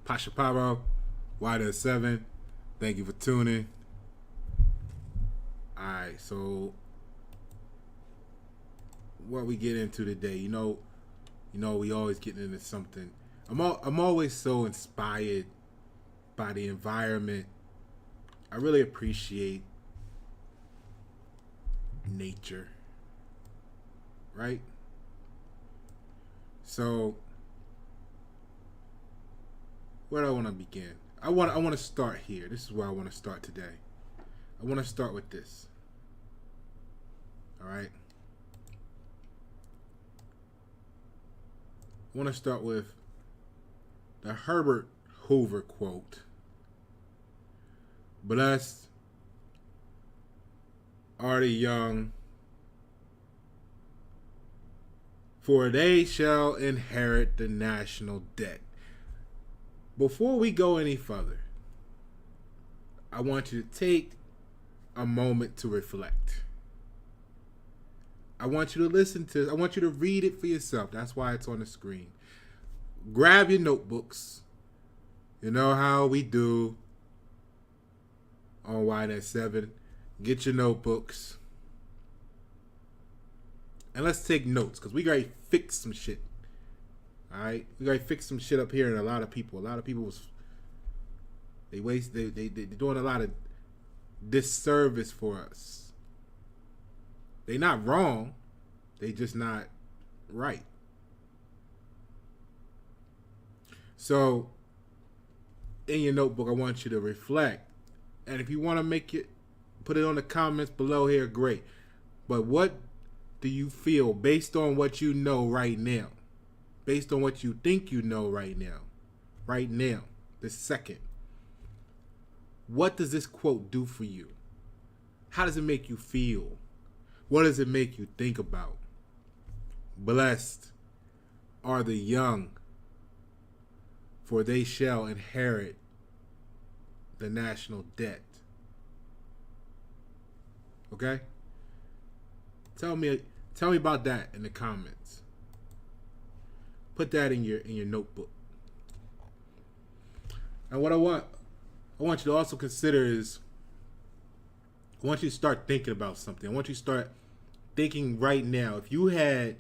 Pasha Paroh Y Net 7. Thank you for tuning. Alright, so what we get into today, you know, we always getting into something. I'm always so inspired by the environment. I really appreciate nature, right? So where do I want to begin? I want to start here. This is where I want to start today. I want to start with this. All right. I want to start with the Herbert Hoover quote. Blessed are the young, for they shall inherit the national debt. Before we go any further, I want you to take a moment to reflect. I want you to I want you to read it for yourself. That's why it's on the screen. Grab your notebooks. You know how we do on Y Net 7. Get your notebooks. And let's take notes, because we got to fix some shit. Alright? We got to fix some shit up here in a lot of people. They're doing a lot of disservice for us. They're not wrong. They just not right. So, in your notebook, I want you to reflect. And if you want to put it on the comments below here, great. But what do you feel based on what you know right now? Based on what you think you know right now, this second. What does this quote do for you? How does it make you feel? What does it make you think about? Blessed are the young, for they shall inherit the national debt. Okay? Tell me about that in the comments. Put that in your notebook. And what I want you to also consider is, I want you to start thinking about something. I want you to start thinking right now. If you had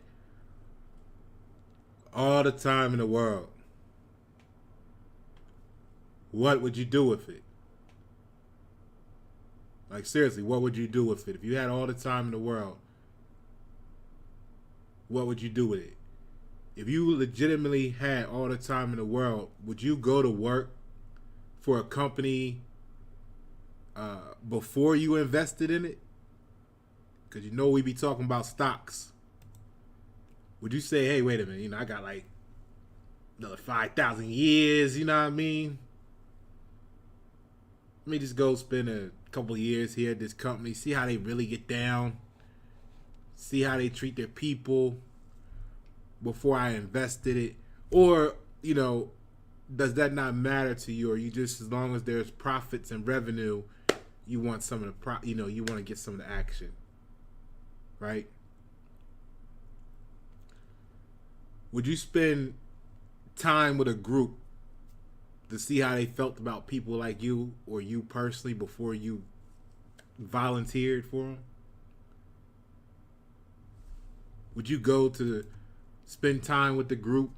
all the time in the world, what would you do with it? Like, seriously, what would you do with it? If you had all the time in the world, what would you do with it? If you legitimately had all the time in the world, would you go to work for a company before you invested in it? Because you know we be talking about stocks. Would you say, hey, wait a minute, I got like another 5,000 years, you know what I mean? Let me just go spend a couple of years here at this company, see how they really get down, see how they treat their people before I invested it. Or, does that not matter to you? Or you just, as long as there's profits and revenue, you want some of the you want to get some of the action, right? Would you spend time with a group to see how they felt about people like you, or you personally, before you volunteered for them? Would you go to spend time with the group,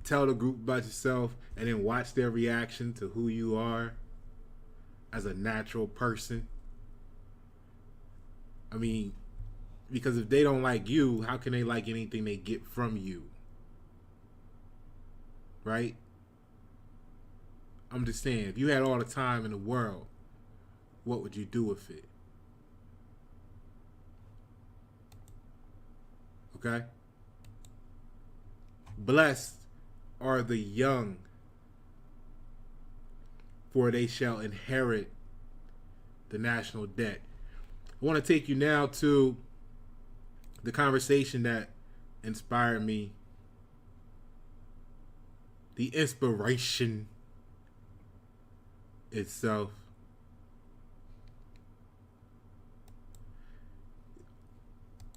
tell the group about yourself, and then watch their reaction to who you are as a natural person? I mean, because if they don't like you, how can they like anything they get from you? Right? I'm just saying, if you had all the time in the world, what would you do with it? Okay? Blessed are the young, for they shall inherit the national debt. I want to take you now to the conversation that inspired me, the inspiration itself.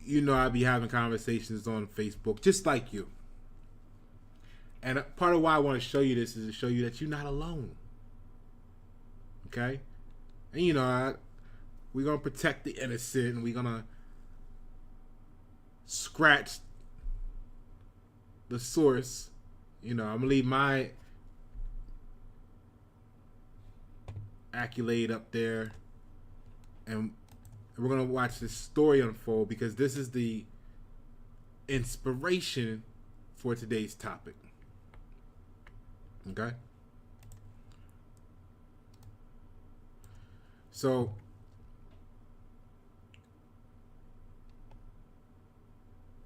I be having conversations on Facebook just like you. And part of why I want to show you this is to show you that you're not alone. Okay? And we're going to protect the innocent, and we're going to scratch the source. I'm going to leave my accolade up there, and we're going to watch this story unfold, because this is the inspiration for today's topic. Okay? So,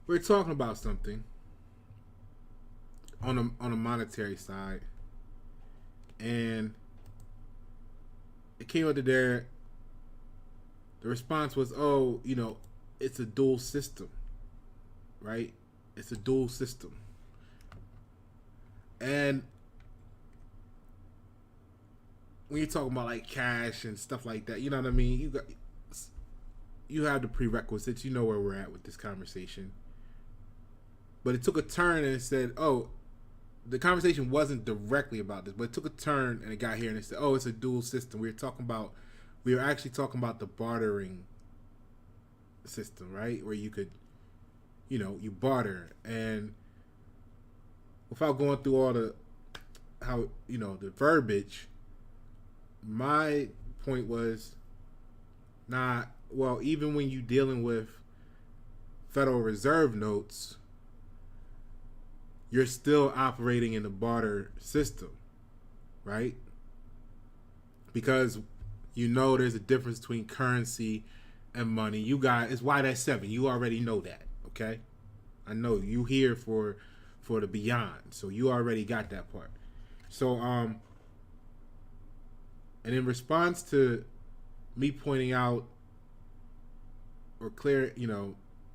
we're talking about something on a monetary side, and it came out there. The response was, it's a dual system, right? It's a dual system. And when you're talking about like cash and stuff like that, you know what I mean? You have the prerequisites. You know where we're at with this conversation. But it took a turn, and it said, the conversation wasn't directly about this, but it took a turn, and it got here, and it said, it's a dual system. We were actually talking about the bartering system, right? Where you could, you barter. And without going through all the verbiage, my point was, even when you're dealing with Federal Reserve notes, you're still operating in the barter system, right? Because there's a difference between currency and money. It's why that's 7. You already know that, okay? I know you here for the beyond, so you already got that part. So, and in response to me pointing out or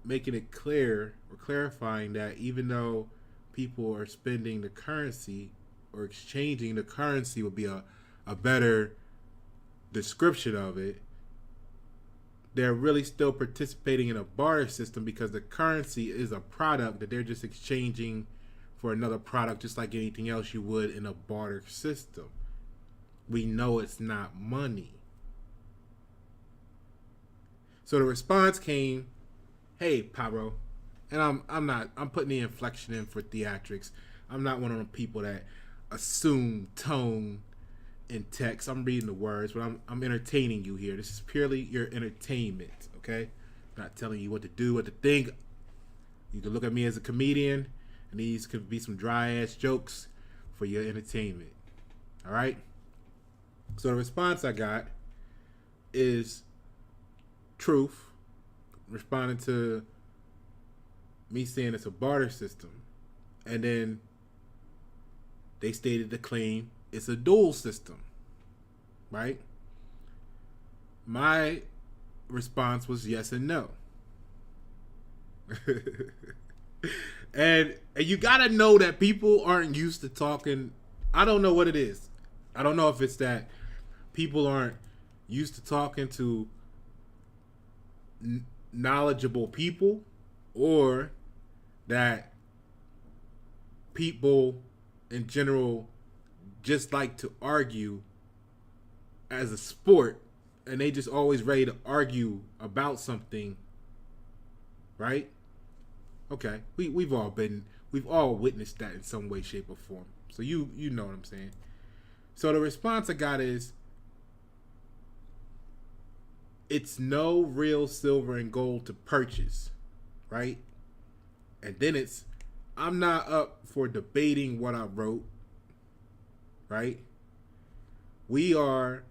making it clear or clarifying that even though people are spending the currency or exchanging the currency would be a better description of it, they're really still participating in a barter system, because the currency is a product that they're just exchanging for another product, just like anything else you would in a barter system. We know it's not money. So the response came, "Hey, Paroh," and I'm putting the inflection in for theatrics. I'm not one of the people that assume tone in text. I'm reading the words, but I'm entertaining you here. This is purely your entertainment, okay? I'm not telling you what to do, what to think. You can look at me as a comedian, and these could be some dry-ass jokes for your entertainment, all right? So the response I got is Truth responding to me saying it's a barter system, and then they stated the claim it's a dual system, right? My response was yes and no. and you gotta know that people aren't used to talking. I don't know what it is. I don't know if it's that people aren't used to talking to knowledgeable people, or that people in general just like to argue as a sport, and they just always ready to argue about something, right? Okay, we've all witnessed that in some way, shape, or form. So you know what I'm saying. So the response I got is, it's no real silver and gold to purchase, right? And then I'm not up for debating what I wrote, right? We are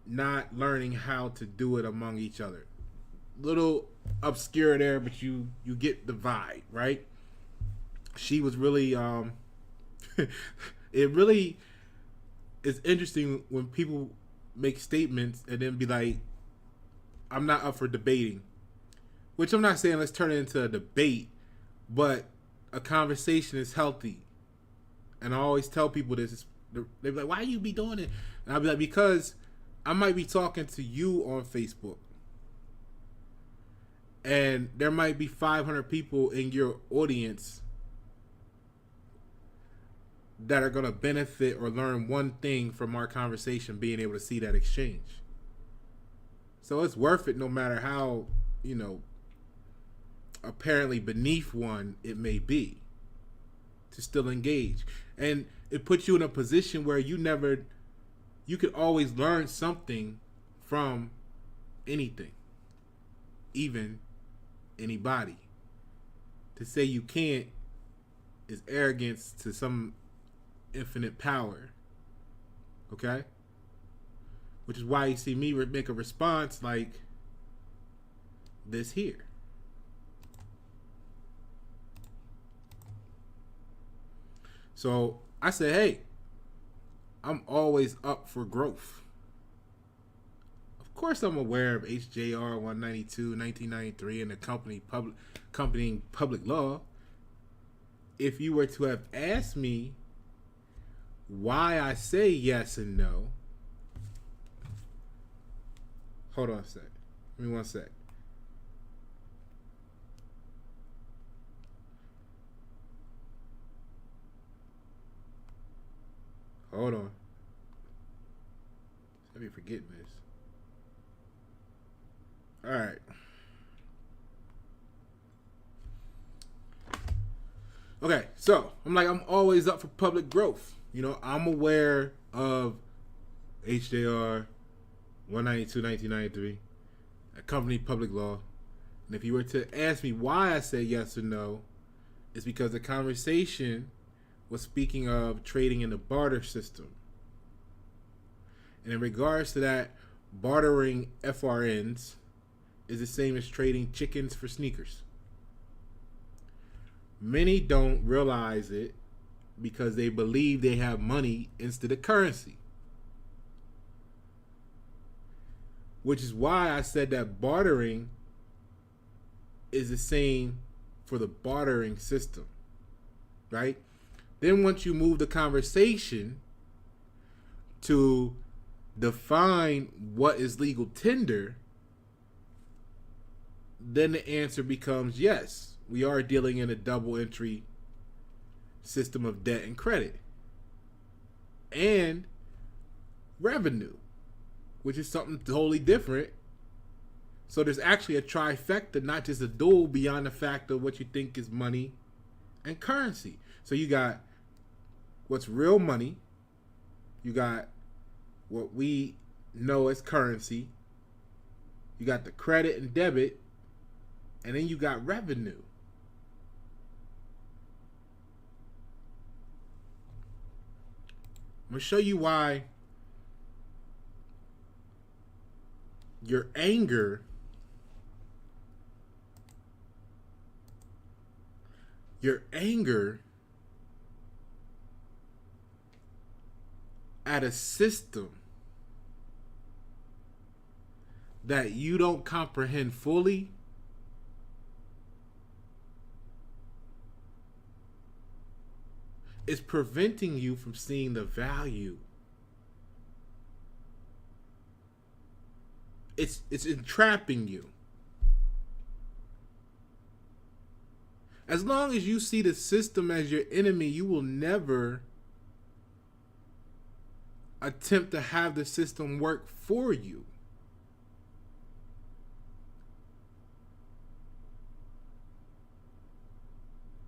not learning how to do it among each other. Little obscure there, but you get the vibe, right? She was really it really is interesting when people make statements and then be like, I'm not up for debating. Which I'm not saying let's turn it into a debate, but a conversation is healthy. And I always tell people this. They're like, why you be doing it? And I'll be like, because I might be talking to you on Facebook, And there might be 500 people in your audience that are going to benefit or learn one thing from our conversation, being able to see that exchange. So it's worth it no matter how, apparently beneath one it may be, to still engage. And it puts you in a position where you could always learn something from anything, even anybody. To say you can't is arrogance to some infinite power. Okay? Which is why you see me make a response like this here. So I said, hey, I'm always up for growth. Of course I'm aware of HJR 192, 1993 and the accompanying public law. If you were to have asked me why I say yes and no, hold on a sec. Give me one sec. Hold on. I be forgetting this. All right. Okay, so I'm always up for public growth. I'm aware of HJR 192, 1993, accompanying public law. And if you were to ask me why I say yes or no, it's because the conversation was speaking of trading in the barter system. And in regards to that, bartering FRNs is the same as trading chickens for sneakers. Many don't realize it because they believe they have money instead of currency. Which is why I said that bartering is the same for the bartering system, right? Then once you move the conversation to define what is legal tender, then the answer becomes yes. We are dealing in a double entry system of debt and credit and revenue, which is something totally different. So there's actually a trifecta, not just a dual, beyond the fact of what you think is money and currency. So you got what's real money, you got what we know as currency, you got the credit and debit, and then you got revenue. I'm going to show you why your anger at a system that you don't comprehend fully is preventing you from seeing the value. It's entrapping you. As long as you see the system as your enemy, you will never attempt to have the system work for you.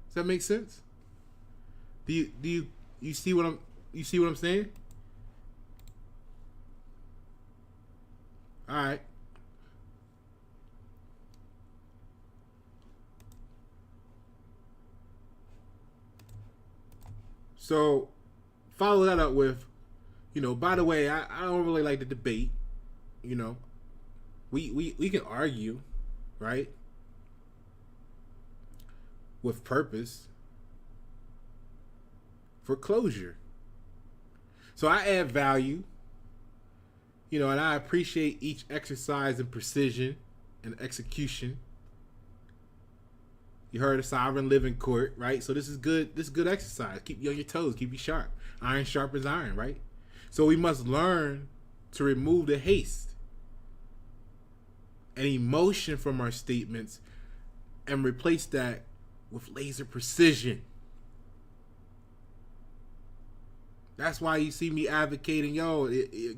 Does that make sense? Do you see what I'm saying? All right. So follow that up with, by the way, I don't really like to debate. We can argue, right? With purpose. For closure. So I add value, and I appreciate each exercise in precision and execution. You heard of sovereign living court, right? So this is good. This is good exercise. Keep you on your toes. Keep you sharp. Iron sharpens iron, right? So we must learn to remove the haste and emotion from our statements and replace that with laser precision. That's why you see me advocating,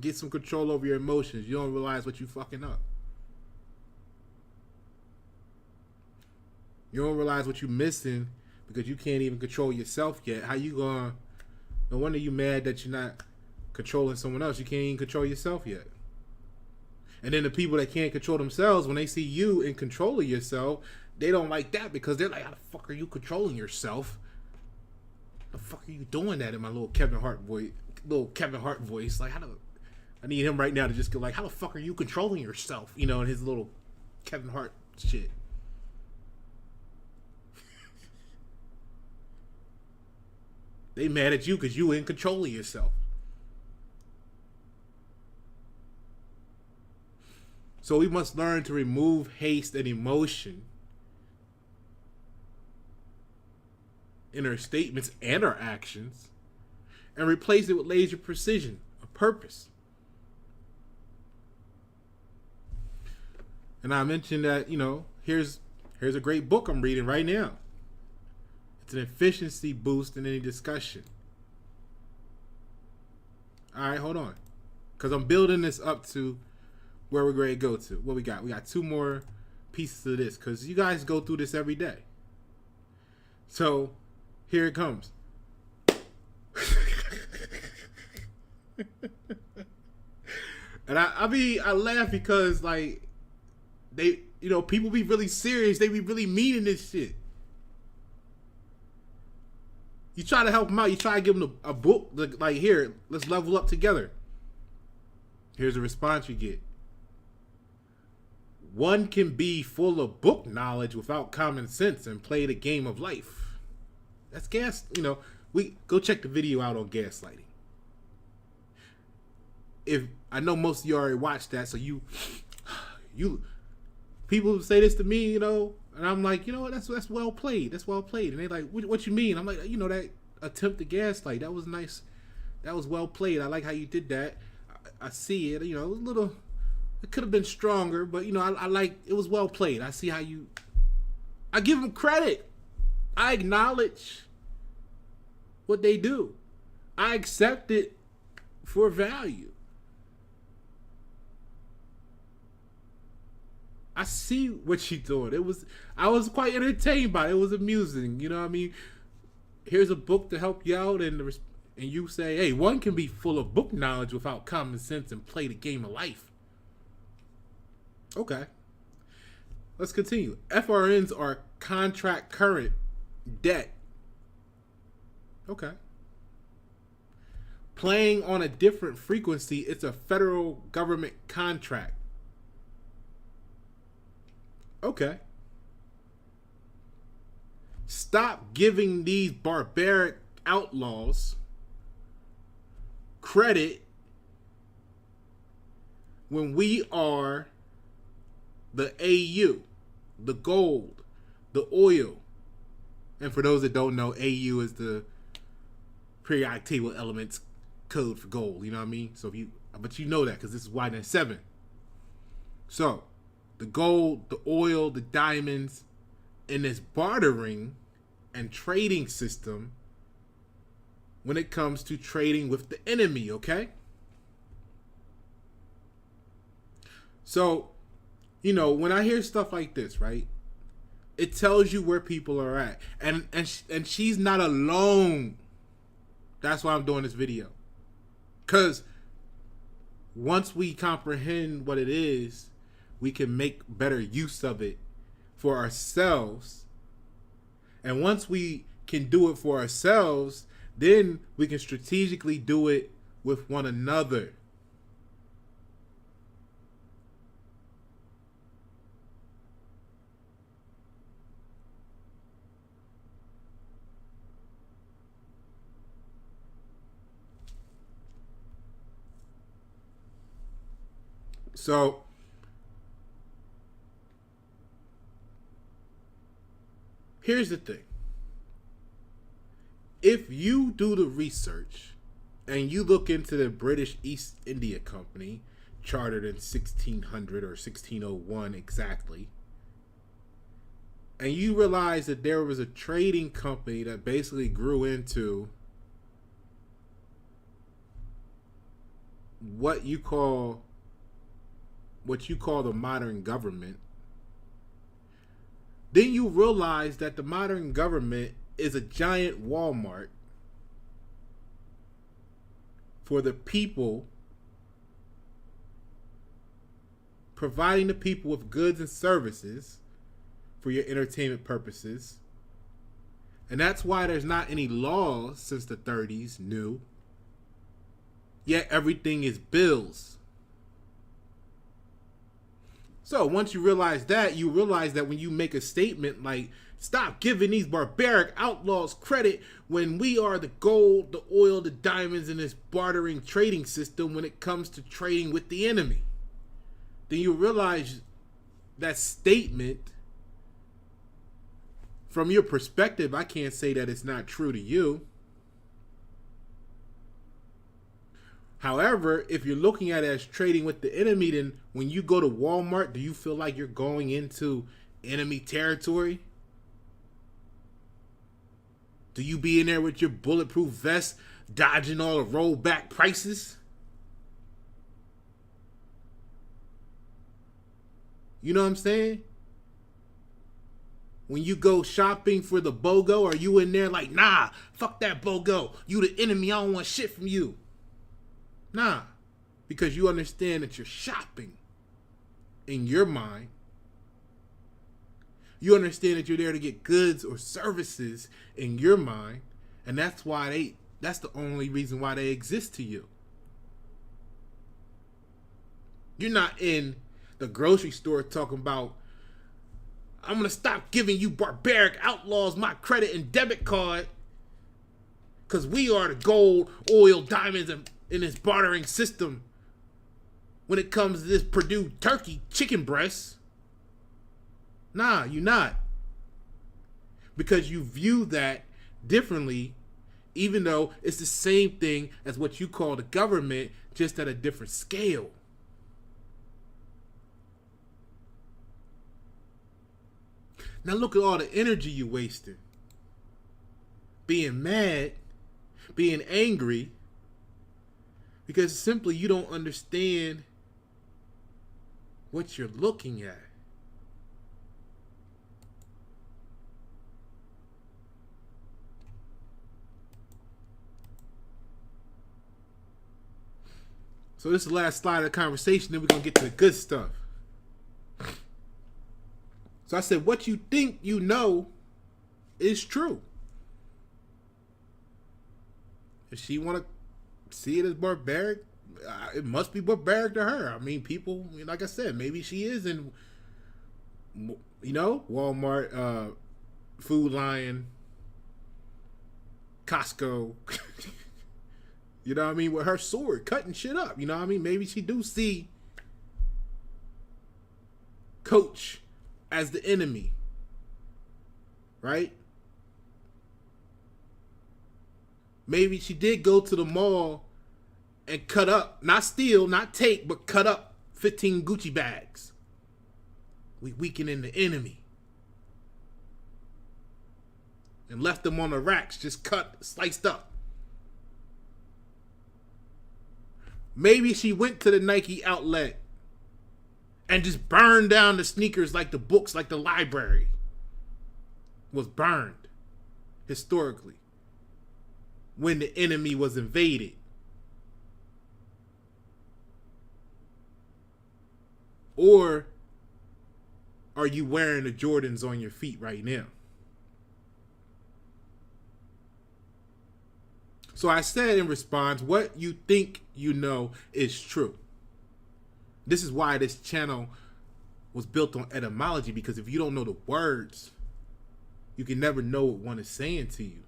get some control over your emotions. You don't realize what you fucking up. You don't realize what you're missing because you can't even control yourself yet. How you gonna? No wonder you mad that you're not controlling someone else. You can't even control yourself yet. And then the people that can't control themselves, when they see you in control of yourself, they don't like that because they're like, how the fuck are you controlling yourself? The fuck are you doing that in my little Kevin Hart voice? Like, I need him right now to just go like, how the fuck are you controlling yourself? You know, in his little Kevin Hart shit. They mad at you because you in control of yourself. So we must learn to remove haste and emotion in our statements and our actions and replace it with laser precision, a purpose. And I mentioned that, here's a great book I'm reading right now. It's an efficiency boost in any discussion. All right, hold on. Because I'm building this up to where we're ready to go to. What we got? We got 2 more pieces of this because you guys go through this every day. So here it comes. And I laugh because like they, people be really serious. They be really meaning this shit. You try to help them out. You try to give them a book. Like, here, let's level up together. Here's a response you get. One can be full of book knowledge without common sense and play the game of life. That's gas. We go check the video out on gaslighting. If I know most of you already watched that, so you people say this to me, and I'm like, that's well played. That's well played. And they like, what you mean? I'm like, that attempt to gaslight, that was nice. That was well played. I like how you did that. I see it. It was a little. It could have been stronger, but I like it was well played. I see how you. I give them credit. I acknowledge what they do. I accept it for value. I see what you're doing. I was quite entertained by it. It was amusing. You know what I mean? Here's a book to help you out, and you say, hey, one can be full of book knowledge without common sense and play the game of life. Okay. Let's continue. FRNs are contract current debt. Okay. Playing on a different frequency, it's a federal government contract. Okay. Stop giving these barbaric outlaws credit when we are the AU, the gold, the oil. And for those that don't know, AU is the periodic table elements code for gold. You know what I mean? So but you know that because this is why there's 7. So the gold, the oil, the diamonds, in this bartering and trading system when it comes to trading with the enemy, okay? So, when I hear stuff like this, right, it tells you where people are at. And she's not alone. That's why I'm doing this video. Because once we comprehend what it is, we can make better use of it for ourselves. And once we can do it for ourselves, then we can strategically do it with one another. So, here's the thing. If you do the research and you look into the British East India Company, chartered in 1600 or 1601 exactly. And you realize that there was a trading company that basically grew into what you call the modern government. Then you realize that the modern government is a giant Walmart for the people, providing the people with goods and services for your entertainment purposes. And that's why there's not any laws since the 30s, new. Yet everything is bills. So once you realize that when you make a statement like, stop giving these barbaric outlaws credit when we are the gold, the oil, the diamonds in this bartering trading system when it comes to trading with the enemy, then you realize that statement, from your perspective, I can't say that it's not true to you. However, if you're looking at it as trading with the enemy, then when you go to Walmart, do you feel like you're going into enemy territory? Do you be in there with your bulletproof vest, dodging all the rollback prices? You know what I'm saying? When you go shopping for the BOGO, are you in there like, nah, fuck that BOGO. You the enemy, I don't want shit from you. Nah, because you understand that you're shopping in your mind. You understand that you're there to get goods or services in your mind, and that's the only reason why they exist to you. You're not in the grocery store talking about, I'm going to stop giving you barbaric outlaws my credit and debit card because we are the gold, oil, diamonds, and in this bartering system when it comes to this Purdue turkey chicken breast. Nah, you're not. Because you view that differently, even though it's the same thing as what you call the government, just at a different scale. Now look at all the energy you wasted. Being mad, being angry, because simply you don't understand what you're looking at. So this is the last slide of the conversation, then we're going to get to the good stuff. So I said, what you think you know is true. If she want to see it as barbaric, it must be barbaric to her. I mean, people, like I said, maybe she is in, Walmart, Food Lion, Costco, you know what I mean, with her sword cutting shit up. You know what I mean? Maybe she do see Coach as the enemy, right? Maybe she did go to the mall and cut up, not steal, not take, but cut up 15 Gucci bags. We weakening the enemy. And left them on the racks, just cut, sliced up. Maybe she went to the Nike outlet and just burned down the sneakers like the books, like the library was burned historically when the enemy was invaded. Or are you wearing the Jordans on your feet right now? So I said in response, what you think you know is true. This is why this channel was built on etymology, because if you don't know the words, you can never know what one is saying to you.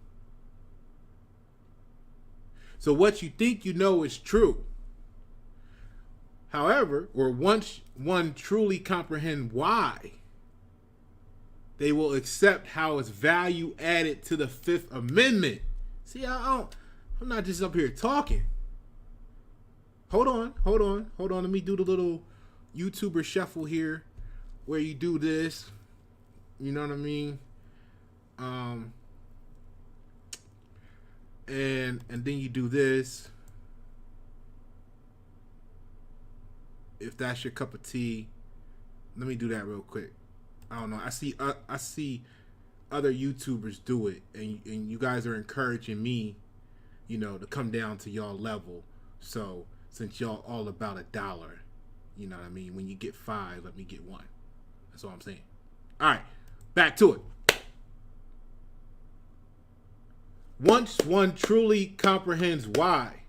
So what you think you know is true. However, or once one truly comprehend why, they will accept how it's value added to the Fifth Amendment. See, I'm not just up here talking. hold on. Let me do the little YouTuber shuffle here, where you do this. You know what I mean? And then you do this. If that's your cup of tea, let me do that real quick. I don't know. I see other YouTubers do it, and you guys are encouraging me, to come down to y'all level. So since y'all all about $1, you know what I mean? When you get 5, let me get 1. That's all I'm saying. All right, back to it. Once one truly comprehends why,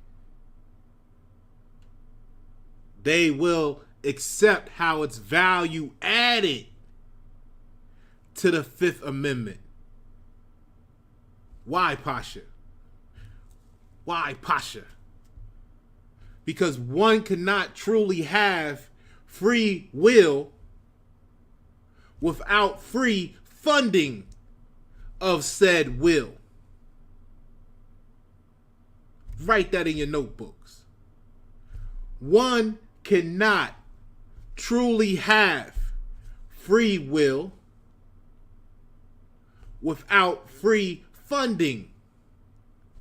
they will accept how it's value added to the Fifth Amendment. Why, Pasha? Why, Pasha? Because one cannot truly have free will without free funding of said will. Write that in your notebooks. One cannot truly have free will without free funding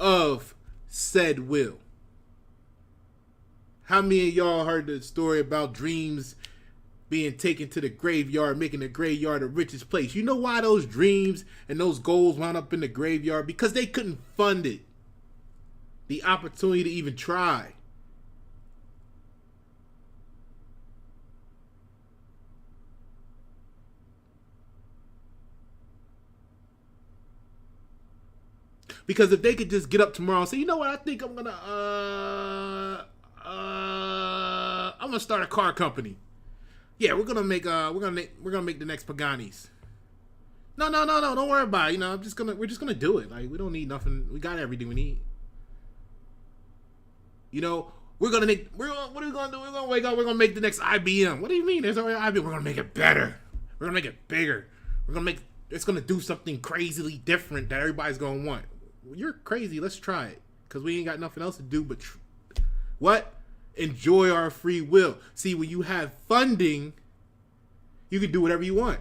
of said will. How many of y'all heard the story about dreams being taken to the graveyard, making the graveyard the richest place? You know why those dreams and those goals wound up in the graveyard? Because they couldn't fund it. The opportunity to even try. Because if they could just get up tomorrow and say, you know what, I think I'm gonna start a car company. Yeah, we're gonna make the next Paganis. No, don't worry about it. We're just gonna do it. Like, we don't need nothing. We got everything we need. What are we gonna do? We're gonna wake up, we're gonna make the next IBM. What do you mean? There's already IBM. We're gonna make it better. We're gonna make it bigger. It's gonna do something crazily different that everybody's gonna want. You're crazy. Let's try it. Because we ain't got nothing else to do but enjoy our free will. See, when you have funding, you can do whatever you want.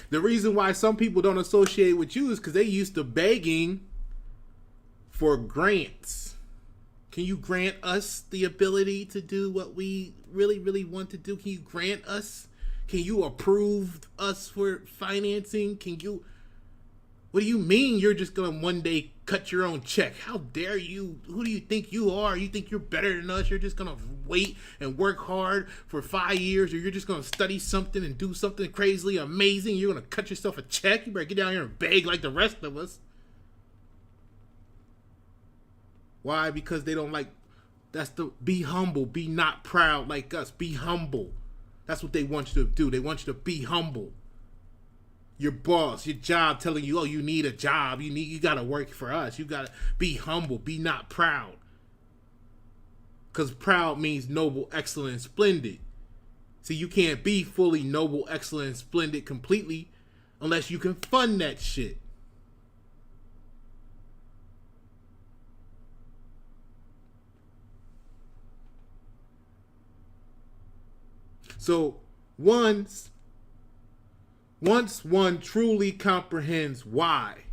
The reason why some people don't associate with you is because they used to begging for grants. Can you grant us the ability to do what we really, really want to do? Can you grant us? Can you approve us for financing? What do you mean you're just going to one day cut your own check? How dare you? Who do you think you are? You think you're better than us? You're just going to wait and work hard for 5 years, or you're just going to study something and do something crazily amazing? You're going to cut yourself a check? You better get down here and beg like the rest of us. Why? Because they don't like, be humble, be not proud like us, be humble. That's what they want you to do. They want you to be humble. Your boss, your job telling you, oh, you need a job. You got to work for us. You got to be humble, be not proud. Because proud means noble, excellent, and splendid. See, you can't be fully noble, excellent, and splendid completely unless you can fund that shit. So once one truly comprehends why,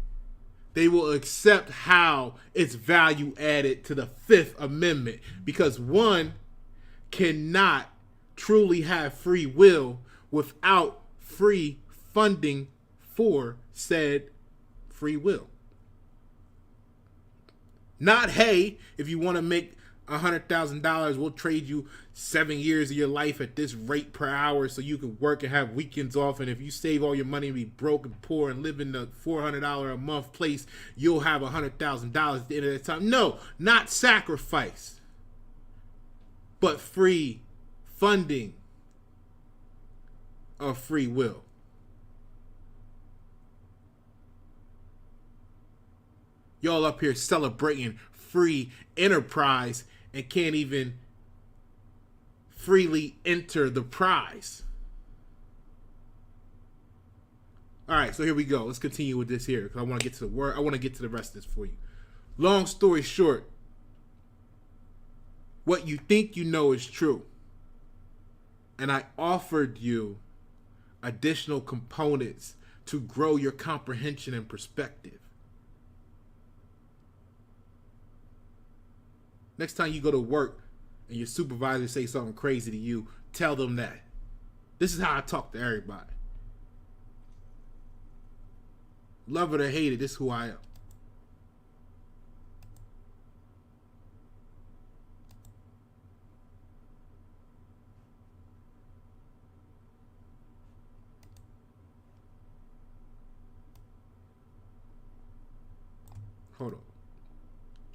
they will accept how it's value added to the Fifth Amendment. Because one cannot truly have free will without free funding for said free will. Not, hey, if you want to make $100,000, we'll trade you 7 years of your life at this rate per hour so you can work and have weekends off, and if you save all your money and be broke and poor and live in the $400 a month place, you'll have $100,000 at the end of that time. No, not sacrifice, but free funding of free will. Y'all up here celebrating free enterprise and can't even freely enter the prize. All right, so here we go. Let's continue with this here because I want to get to the word. I want to get to the rest of this for you. Long story short, what you think you know is true. And I offered you additional components to grow your comprehension and perspective. Next time you go to work and your supervisor say something crazy to you, tell them that. This is how I talk to everybody. Love it or hate it, this is who I am. Hold on.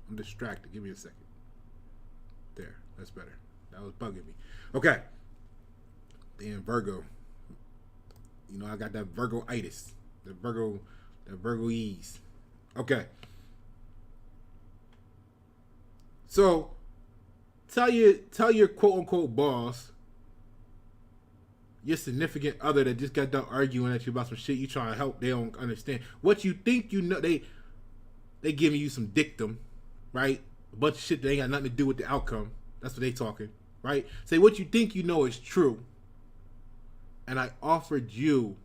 I'm distracted. Give me a second. There. That's better. That was bugging me. Okay. Damn Virgo. You know I got that Virgo-itis. That Virgo-ease. Okay. So tell your quote unquote boss, your significant other that just got done arguing at you about some shit you trying to help, they don't understand. What you think you know, they giving you some dictum, right? A bunch of shit that ain't got nothing to do with the outcome. That's what they talking, right? Say what you think you know is true. And I offered you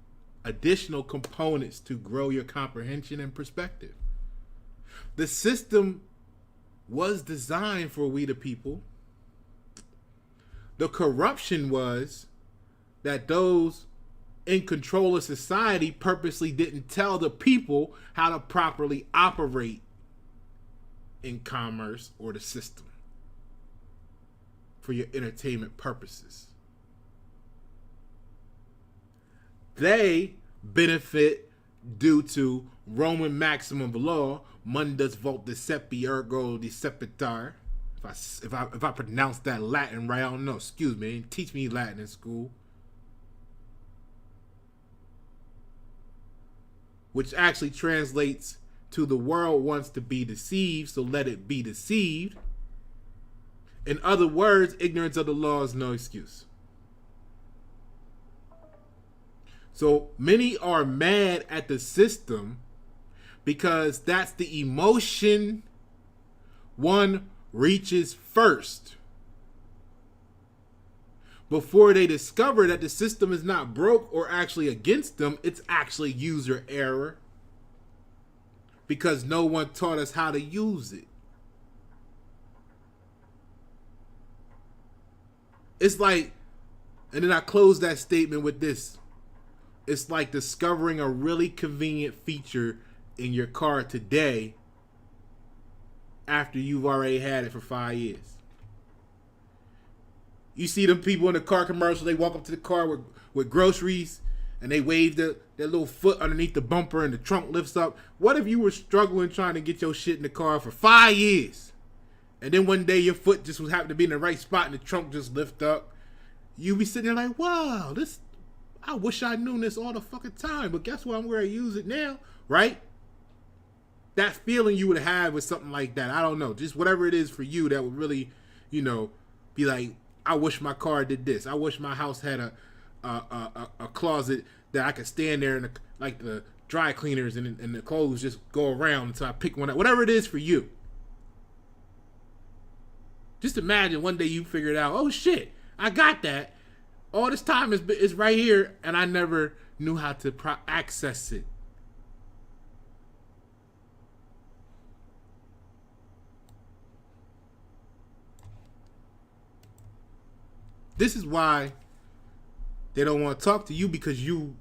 additional components to grow your comprehension and perspective. The system was designed for we the people. The corruption was that those in control of society purposely didn't tell the people how to properly operate in commerce or the system for your entertainment purposes. They benefit due to Roman maxim of law, mundus vult decepi ergo decepitar. If I pronounce that Latin right, I don't know. Excuse me. Teach me Latin in school. Which actually translates to the world wants to be deceived, so let it be deceived. In other words, ignorance of the law is no excuse. So many are mad at the system because that's the emotion one reaches first before they discover that the system is not broke or actually against them. It's actually user error because no one taught us how to use it. It's like, and then I close that statement with this. It's like discovering a really convenient feature in your car today after you've already had it for 5 years. You see them people in the car commercial, they walk up to the car with groceries and they wave their little foot underneath the bumper and the trunk lifts up. What if you were struggling trying to get your shit in the car for 5 years? And then one day your foot just was happened to be in the right spot and the trunk just lift up. You be sitting there like, wow, I wish I knew this all the fucking time, but guess what? I'm going to use it now, right? That feeling you would have with something like that. I don't know. Just whatever it is for you that would really, be like, I wish my car did this. I wish my house had a closet that I could stand there and like the dry cleaners and the clothes just go around until I pick one up. Whatever it is for you. Just imagine one day you figured out, oh shit, I got that. All this time is right here and I never knew how to access it. This is why they don't want to talk to you, because you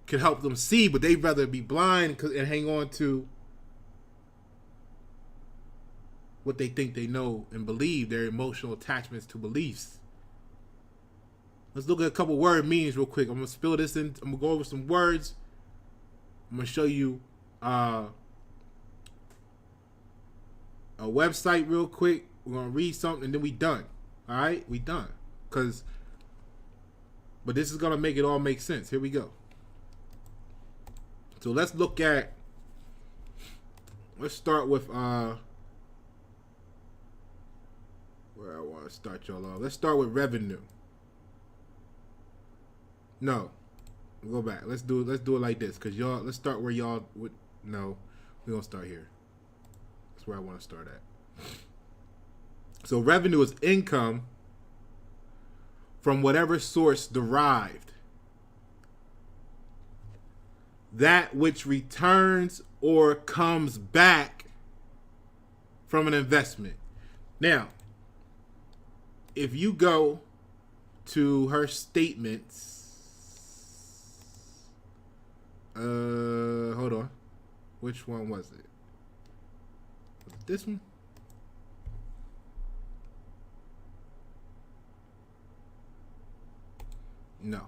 can help them see, but they'd rather be blind and hang on to what they think they know and believe, their emotional attachments to beliefs. Let's look at a couple word meanings real quick. I'm going to spill this in. I'm going to go over some words. I'm going to show you a website real quick. We're going to read something and then we done. All right? We done. But this is going to make it all make sense. Here we go. So let's start with where I want to start y'all off. Let's start with revenue. No. We'll go back. Let's do it like this, cuz let's start where y'all would. No. We're going to start here. That's where I want to start at. So revenue is income from whatever source derived, that which returns or comes back from an investment. Now, if you go to her statements, hold on, which one was it? Was it this one? No.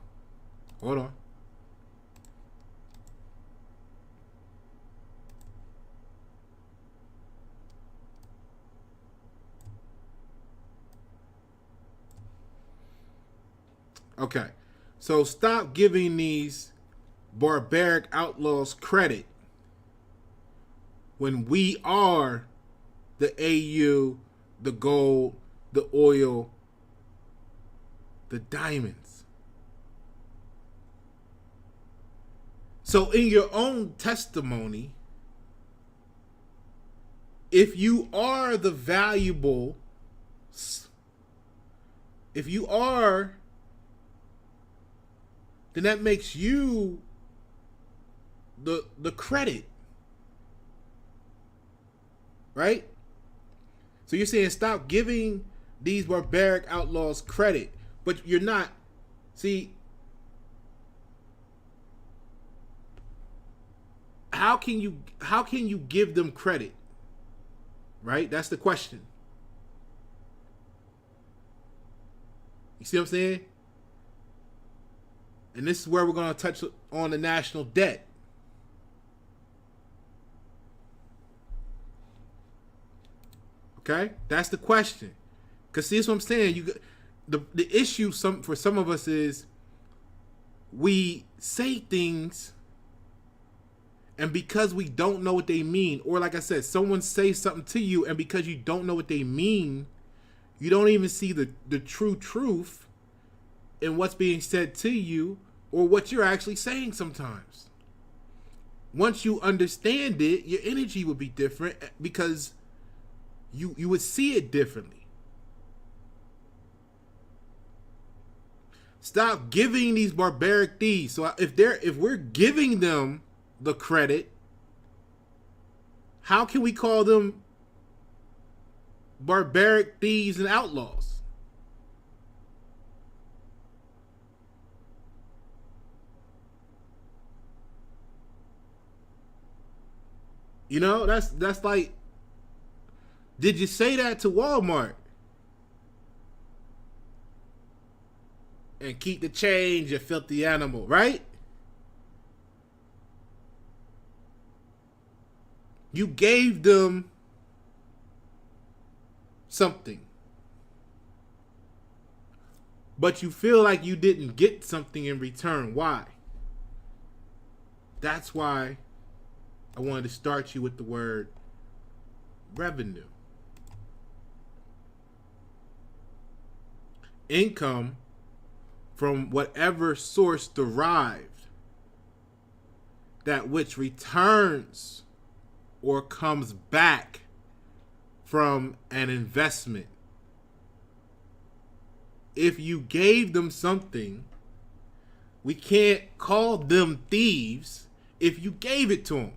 Hold on. Okay. So stop giving these barbaric outlaws credit when we are the AU, the gold, the oil, the diamonds. So in your own testimony, if you are the valuable, if you are, then that makes you the credit. Right? So you're saying stop giving these barbaric outlaws credit, but you're not. See, how can you give them credit? Right? That's the question. You see what I'm saying? And this is where we're going to touch on the national debt. Okay? That's the question. Because see, that's what I'm saying. The issue for some of us is we say things, and because we don't know what they mean, or like I said, someone says something to you, and because you don't know what they mean, you don't even see the true truth in what's being said to you or what you're actually saying sometimes. Once you understand it, your energy would be different because you would see it differently. Stop giving these barbaric thieves. So if we're giving them the credit, how can we call them barbaric thieves and outlaws? You know, that's like, did you say that to Walmart? And keep the change, you filthy animal, right? You gave them something, but you feel like you didn't get something in return. Why? That's why I wanted to start you with the word revenue. Income from whatever source derived, that which returns or comes back from an investment. If you gave them something, we can't call them thieves if you gave it to them.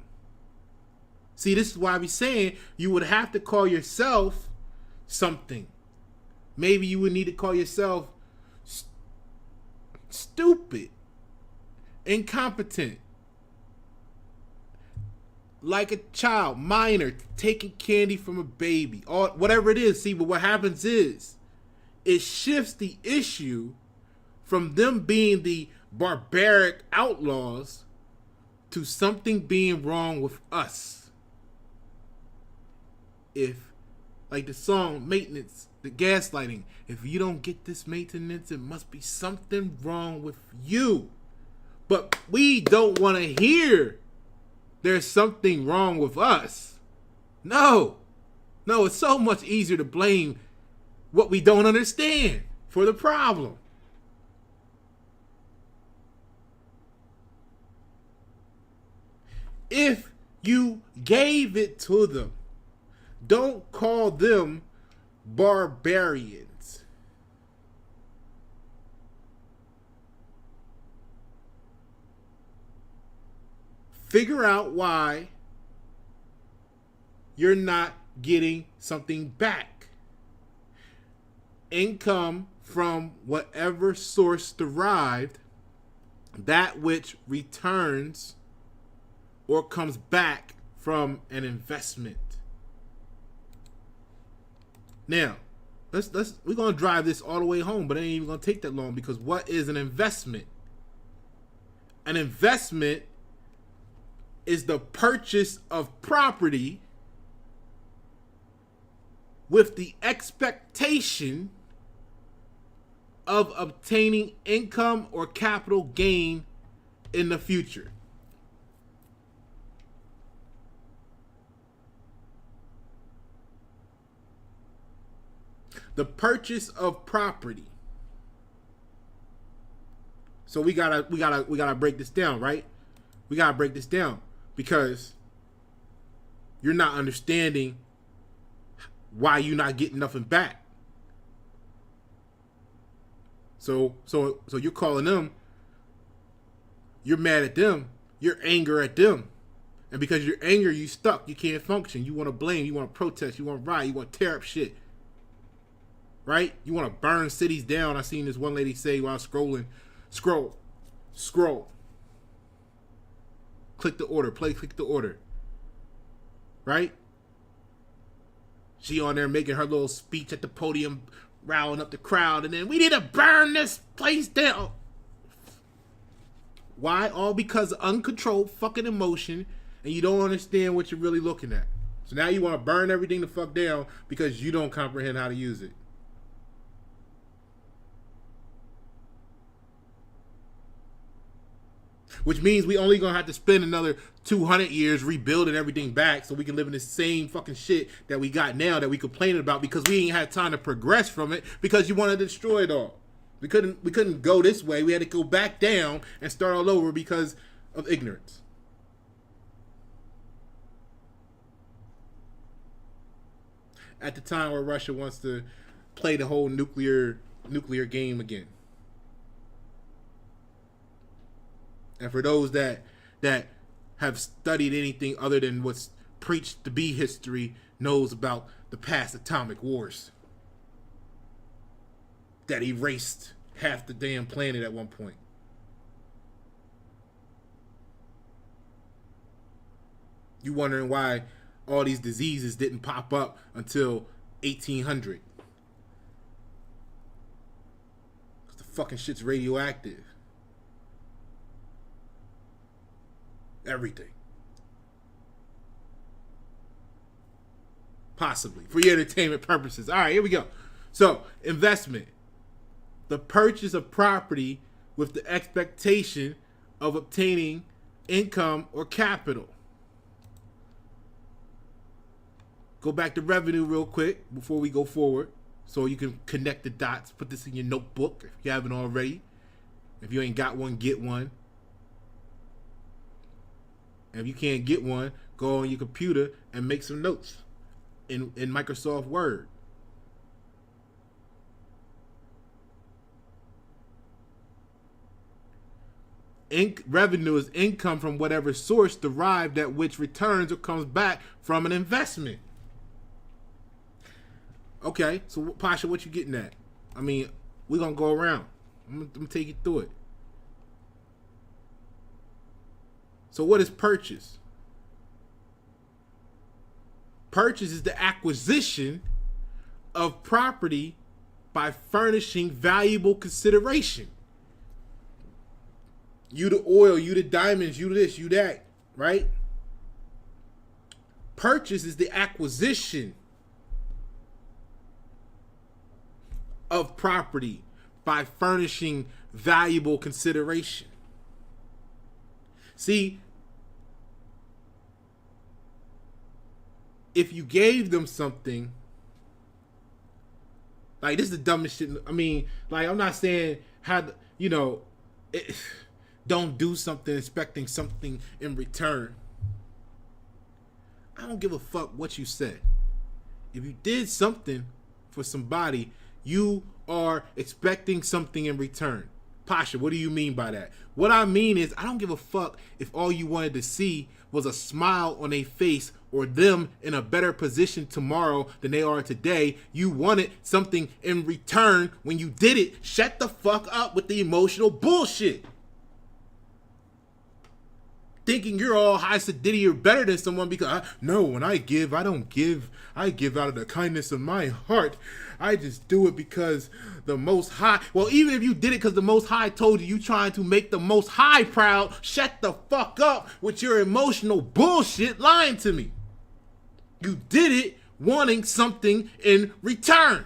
See, this is why we're saying you would have to call yourself something. Maybe you would need to call yourself stupid, incompetent, like a child, minor, taking candy from a baby, or whatever it is. See, but what happens is it shifts the issue from them being the barbaric outlaws to something being wrong with us. If, like the song Maintenance, the gaslighting, if you don't get this maintenance, it must be something wrong with you. But we don't want to hear there's something wrong with us. No, it's so much easier to blame what we don't understand for the problem. If you gave it to them, don't call them barbarians. Figure out why you're not getting something back. Income from whatever source derived, that which returns or comes back from an investment. Now, we're gonna drive this all the way home, but it ain't even gonna take that long, because what is an investment? An investment is the purchase of property with the expectation of obtaining income or capital gain in the future. The purchase of property. So we gotta break this down, right? We gotta break this down, because you're not understanding why you're not getting nothing back. So you're calling them, you're mad at them, you're angry at them. And because you're angry, you stuck, you can't function. You want to blame, you want to protest, you want to riot, you want to tear up shit. Right? You want to burn cities down. I seen this one lady say while scrolling, scroll. Click the order, click the order. Right? She on there making her little speech at the podium, riling up the crowd, and then we need to burn this place down. Why? All because of uncontrolled fucking emotion, and you don't understand what you're really looking at. So now you want to burn everything the fuck down because you don't comprehend how to use it. Which means we only gonna have to spend another 200 years rebuilding everything back so we can live in the same fucking shit that we got now, that we complaining about, because we ain't had time to progress from it, because you wanted to destroy it all. We couldn't go this way. We had to go back down and start all over because of ignorance. At the time where Russia wants to play the whole nuclear game again. And for those that have studied anything other than what's preached to be history, knows about the past atomic wars that erased half the damn planet at one point. You wondering why all these diseases didn't pop up until 1800? Because the fucking shit's radioactive. Everything. Possibly. For your entertainment purposes. All right, here we go. So, investment. The purchase of property with the expectation of obtaining income or capital. Go back to revenue real quick before we go forward, so you can connect the dots. Put this in your notebook if you haven't already. If you ain't got one, get one. And if you can't get one, go on your computer and make some notes in Microsoft Word. Revenue is income from whatever source derived that which returns or comes back from an investment. Okay, so Pasha, what you getting at? I mean, we're going to go around. I'm going to take you through it. So what is purchase? Purchase is the acquisition of property by furnishing valuable consideration. You the oil, you the diamonds, you this, you that, right? Purchase is the acquisition of property by furnishing valuable consideration. See, if you gave them something, like, this is the dumbest shit. I mean, like, I'm not saying don't do something expecting something in return. I don't give a fuck what you said. If you did something for somebody, you are expecting something in return. Pasha, what do you mean by that? What I mean is, I don't give a fuck if all you wanted to see was a smile on their face or them in a better position tomorrow than they are today. You wanted something in return when you did it. Shut the fuck up with the emotional bullshit. Thinking you're all high sedity or better than someone because, no, when I give, I don't give. I give out of the kindness of my heart. I just do it because the Most High. Well, even if you did it because the Most High told you trying to make the Most High proud, shut the fuck up with your emotional bullshit lying to me. You did it wanting something in return.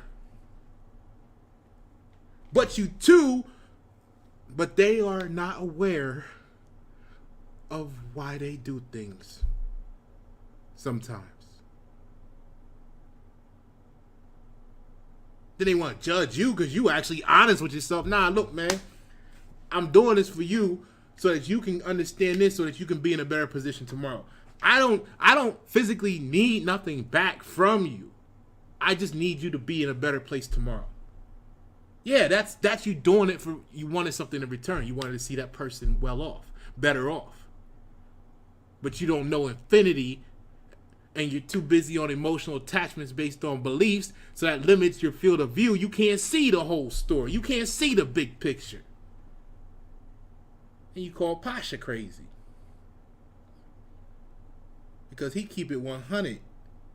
But they are not aware of why they do things sometimes. Then they want to judge you because you actually honest with yourself. Nah, look, man, I'm doing this for you so that you can understand this, so that you can be in a better position tomorrow. I don't physically need nothing back from you. I just need you to be in a better place tomorrow. Yeah, that's you doing it for, you wanted something in return. You wanted to see that person well off, better off. But you don't know infinity, and you're too busy on emotional attachments based on beliefs, so that limits your field of view. You can't see the whole story. You can't see the big picture. And you call Pasha crazy. Because he keep it 100%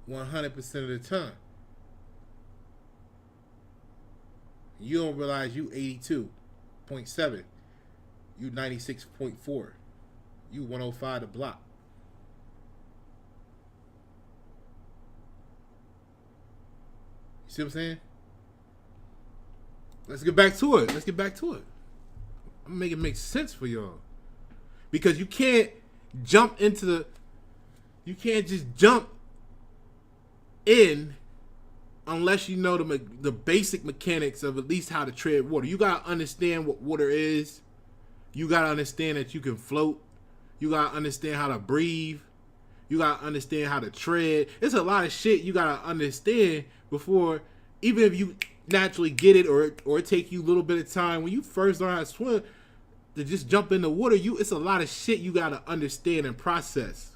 of the time. You don't realize you 82.7. You 96.4. You 105 the block. See what I'm saying? Let's get back to it. I'm gonna make it make sense for y'all. Because you can't just jump in unless you know the basic mechanics of at least how to tread water. You gotta understand what water is. You gotta understand that you can float. You gotta understand how to breathe. You gotta understand how to tread. It's a lot of shit you gotta understand before, even if you naturally get it, or it take you a little bit of time when you first learn how to swim, to just jump in the water. It's a lot of shit you gotta understand and process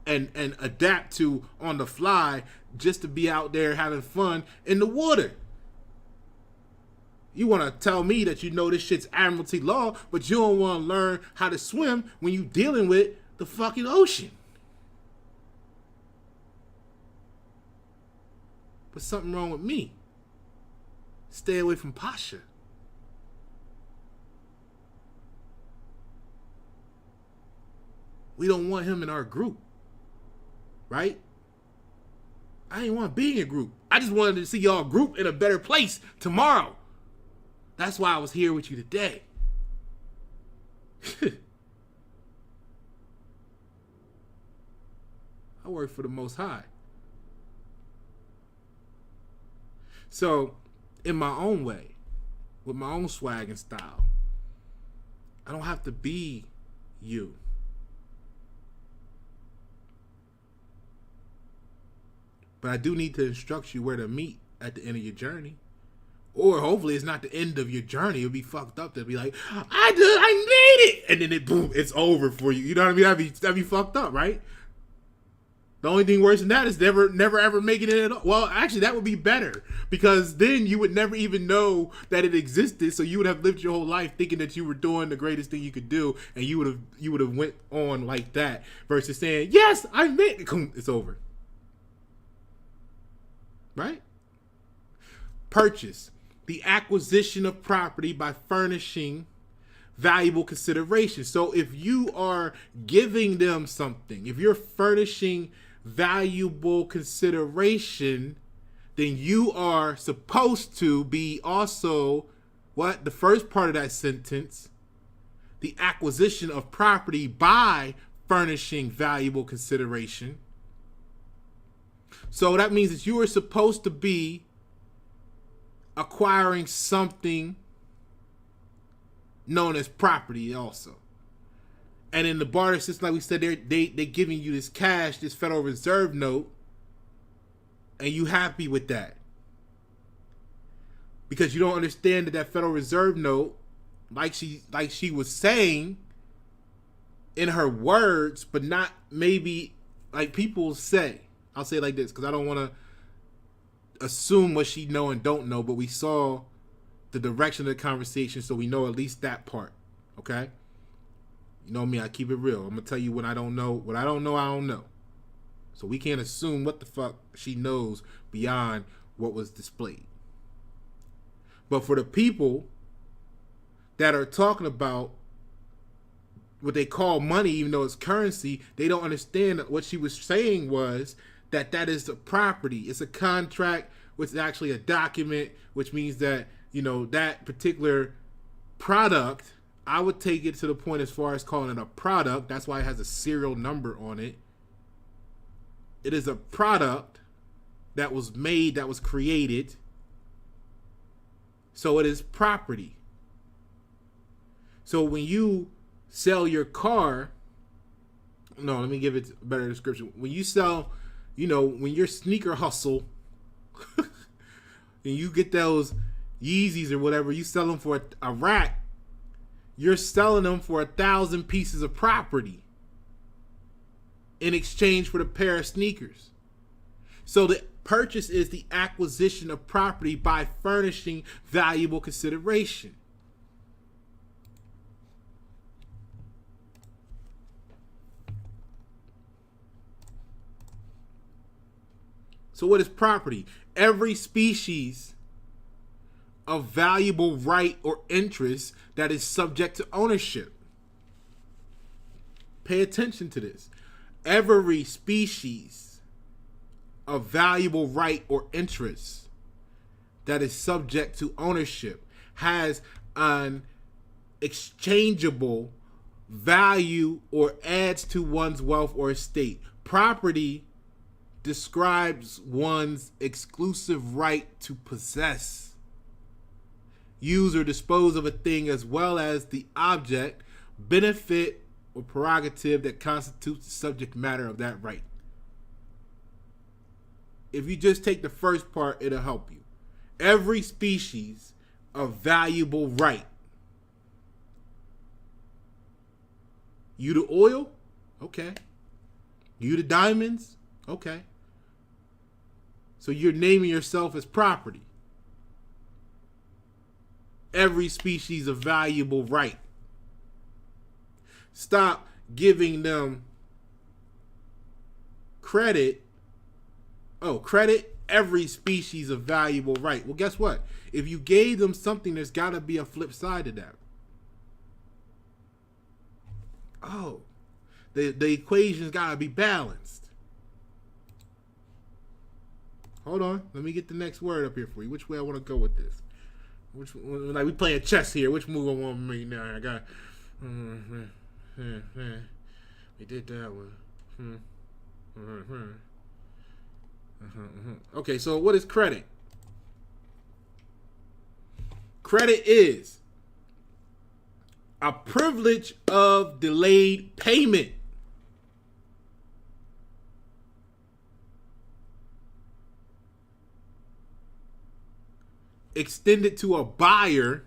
and adapt to on the fly, just to be out there having fun in the water. You want to tell me that you know this shit's admiralty law, but you don't want to learn how to swim when you dealing with the fucking ocean. But something wrong with me. Stay away from Pasha. We don't want him in our group. Right? I didn't want to be in a group. I just wanted to see y'all group in a better place tomorrow. That's why I was here with you today. I work for the Most High. So, in my own way, with my own swag and style, I don't have to be you. But I do need to instruct you where to meet at the end of your journey. Or hopefully it's not the end of your journey. It'll be fucked up to be like, I made it! And then boom, it's over for you. You know what I mean? That'd be fucked up, right? The only thing worse than that is never ever making it at all. Well, actually, that would be better, because then you would never even know that it existed. So you would have lived your whole life thinking that you were doing the greatest thing you could do, and you would have went on like that, versus saying, yes, I made it. It's over. Right? Purchase. The acquisition of property by furnishing valuable consideration. So if you are giving them something, if you're furnishing valuable consideration, then you are supposed to be also, what? The first part of that sentence, the acquisition of property by furnishing valuable consideration. So that means that you are supposed to be acquiring something known as property also. And in the barter system, like we said, they giving you this cash, this Federal Reserve note, and you happy with that. because you don't understand that that Federal Reserve note, like she was saying in her words, but not maybe like people say. I'll say it like this because I don't want to assume what she know and don't know, but we saw the direction of the conversation, so we know at least that part. Okay? You know me, I keep it real. I'm gonna tell you what I don't know. What I don't know, I don't know. So we can't assume what the fuck she knows beyond what was displayed. But for the people that are talking about what they call money, even though it's currency, they don't understand that what she was saying was that that is a property. It's a contract, which is actually a document, which means that, you know, that particular product, I would take it to the point as far as calling it a product. That's why it has a serial number on it. It is a product that was made, that was created. So it is property. So when you sell your car, no, let me give it a better description. When you sell, you know, when your sneaker hustle and you get those Yeezys or whatever, you sell them for a rack, you're selling them for 1,000 pieces of property in exchange for the pair of sneakers. So the purchase is the acquisition of property by furnishing valuable consideration. So what is property? Every species of valuable right or interest that is subject to ownership. Pay attention to this. Every species of valuable right or interest that is subject to ownership has an exchangeable value or adds to one's wealth or estate. Property describes one's exclusive right to possess, use, or dispose of a thing, as well as the object, benefit, or prerogative that constitutes the subject matter of that right. If you just take the first part, it'll help you. Every species of valuable right. You the oil? Okay. You the diamonds? Okay. So you're naming yourself as property. Every species of valuable right. Stop giving them credit. Oh, credit every species of valuable right. Well, guess what? If you gave them something, there's got to be a flip side to that. Oh, the equation's got to be balanced. Hold on. Let me get the next word up here for you. Which way I want to go with this? Which, like, we playing chess here. Which move I want to make now? I got... We did that one. Okay, so what is credit? Credit is a privilege of delayed payment. Extended to a buyer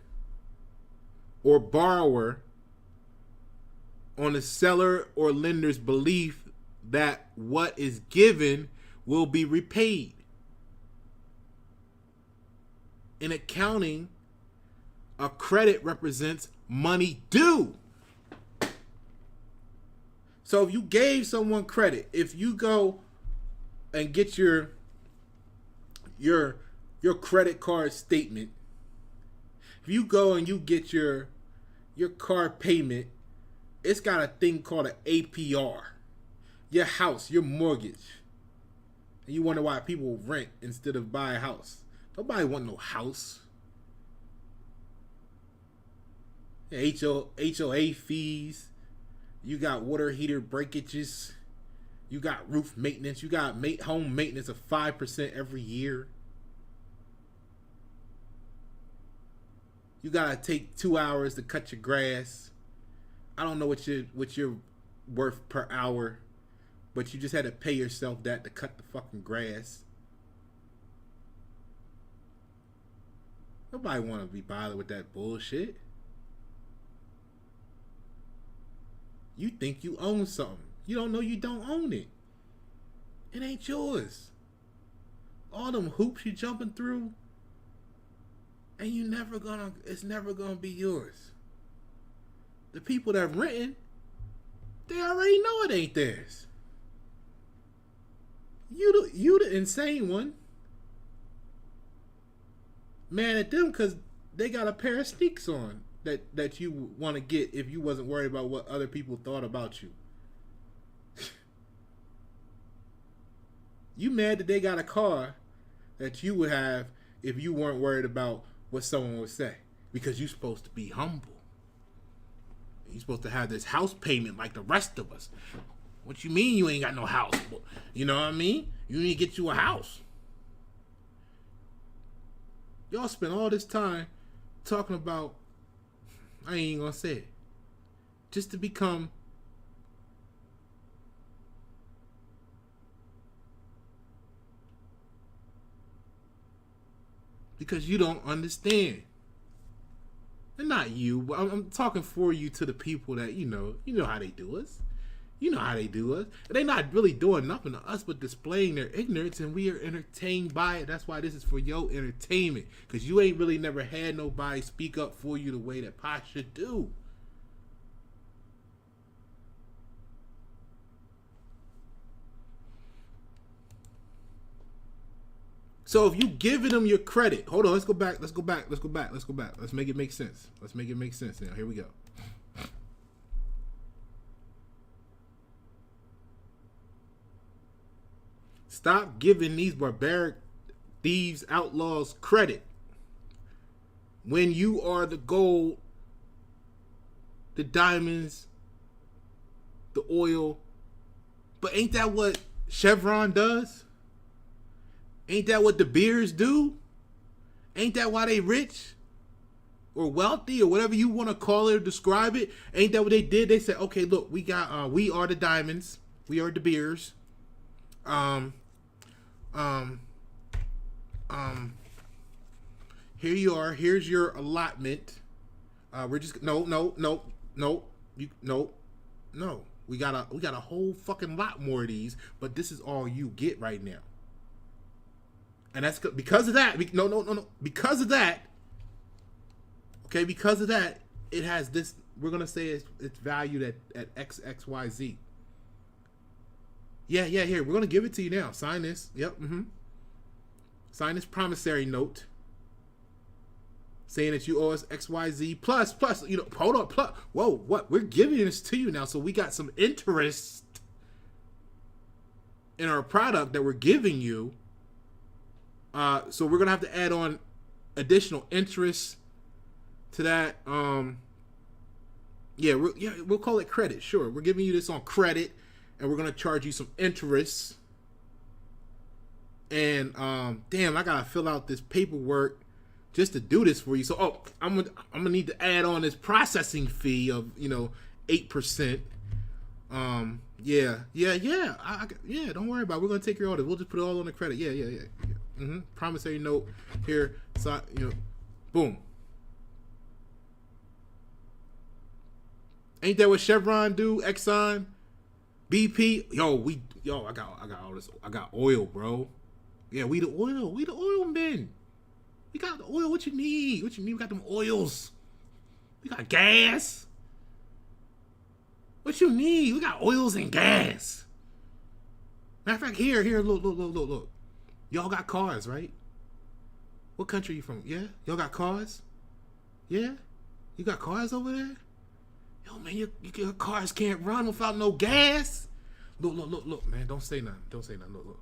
or borrower on the seller or lender's belief that what is given will be repaid. In accounting, a credit represents money due. So if you gave someone credit, if you go and get your credit card statement, if you go and you get your car payment, it's got a thing called an APR. Your house, your mortgage. And you wonder why people rent instead of buy a house. Nobody want no house. HOA fees. You got water heater breakages. You got roof maintenance. You got home maintenance of 5% every year. You gotta take 2 hours to cut your grass. I don't know what you're worth per hour, but you just had to pay yourself that to cut the fucking grass. Nobody want to be bothered with that bullshit. You think you own something. You don't know you don't own it. It ain't yours. All them hoops you jumping through, and it's never gonna be yours. The people that renting, they already know it ain't theirs. You the insane one. Mad at them because they got a pair of sneaks on that you want to get if you wasn't worried about what other people thought about you. You mad that they got a car that you would have if you weren't worried about what someone would say, because you're supposed to be humble. You're supposed to have this house payment like the rest of us. What you mean you ain't got no house? You know what I mean? You need to get you a house. Y'all spend all this time talking about, I ain't even gonna say it, just to become because you don't understand. And not you, but I'm talking for you to the people that you know how they do us. You know how they do us. They're not really doing nothing to us but displaying their ignorance, and we are entertained by it. That's why this is for your entertainment, because you ain't really never had nobody speak up for you the way that Pasha do. So if you giving them your credit, hold on, let's go back. Let's make it make sense. Now, here we go. Stop giving these barbaric thieves, outlaws credit when you are the gold, the diamonds, the oil. But ain't that what Chevron does? Ain't that what the beers do? Ain't that why they rich or wealthy or whatever you want to call it or describe it? Ain't that what they did? They said, okay, look, we are the diamonds, we are the beers. Here you are. Here's your allotment. We're just no. We got a whole fucking lot more of these, but this is all you get right now. And that's because of that. No. Because of that. Okay, because of that, it has this. We're gonna say it's valued at XXYZ. Yeah. Here, we're gonna give it to you now. Sign this. Yep. Sign this promissory note, saying that you owe us XYZ plus. Hold on. Plus, whoa, what? We're giving this to you now, so we got some interest in our product that we're giving you. So we're gonna have to add on additional interest to that. We'll call it credit. Sure, we're giving you this on credit, and we're gonna charge you some interest. And damn, I gotta fill out this paperwork just to do this for you. So I'm gonna need to add on this processing fee of 8%. Yeah. Don't worry about it. We're gonna take your order. We'll just put it all on the credit. Yeah. Promissory note here. So boom. Ain't that what Chevron do? Exxon, BP. I got all this. I got oil, bro. Yeah, we the oil. We the oil men. We got the oil. What you need? We got them oils. We got gas. What you need? We got oils and gas. Matter of fact, here, look. Y'all got cars, right? What country you from? Yeah? Y'all got cars? Yeah? You got cars over there? Yo, man, your cars can't run without no gas. Look, man, don't say nothing. Look.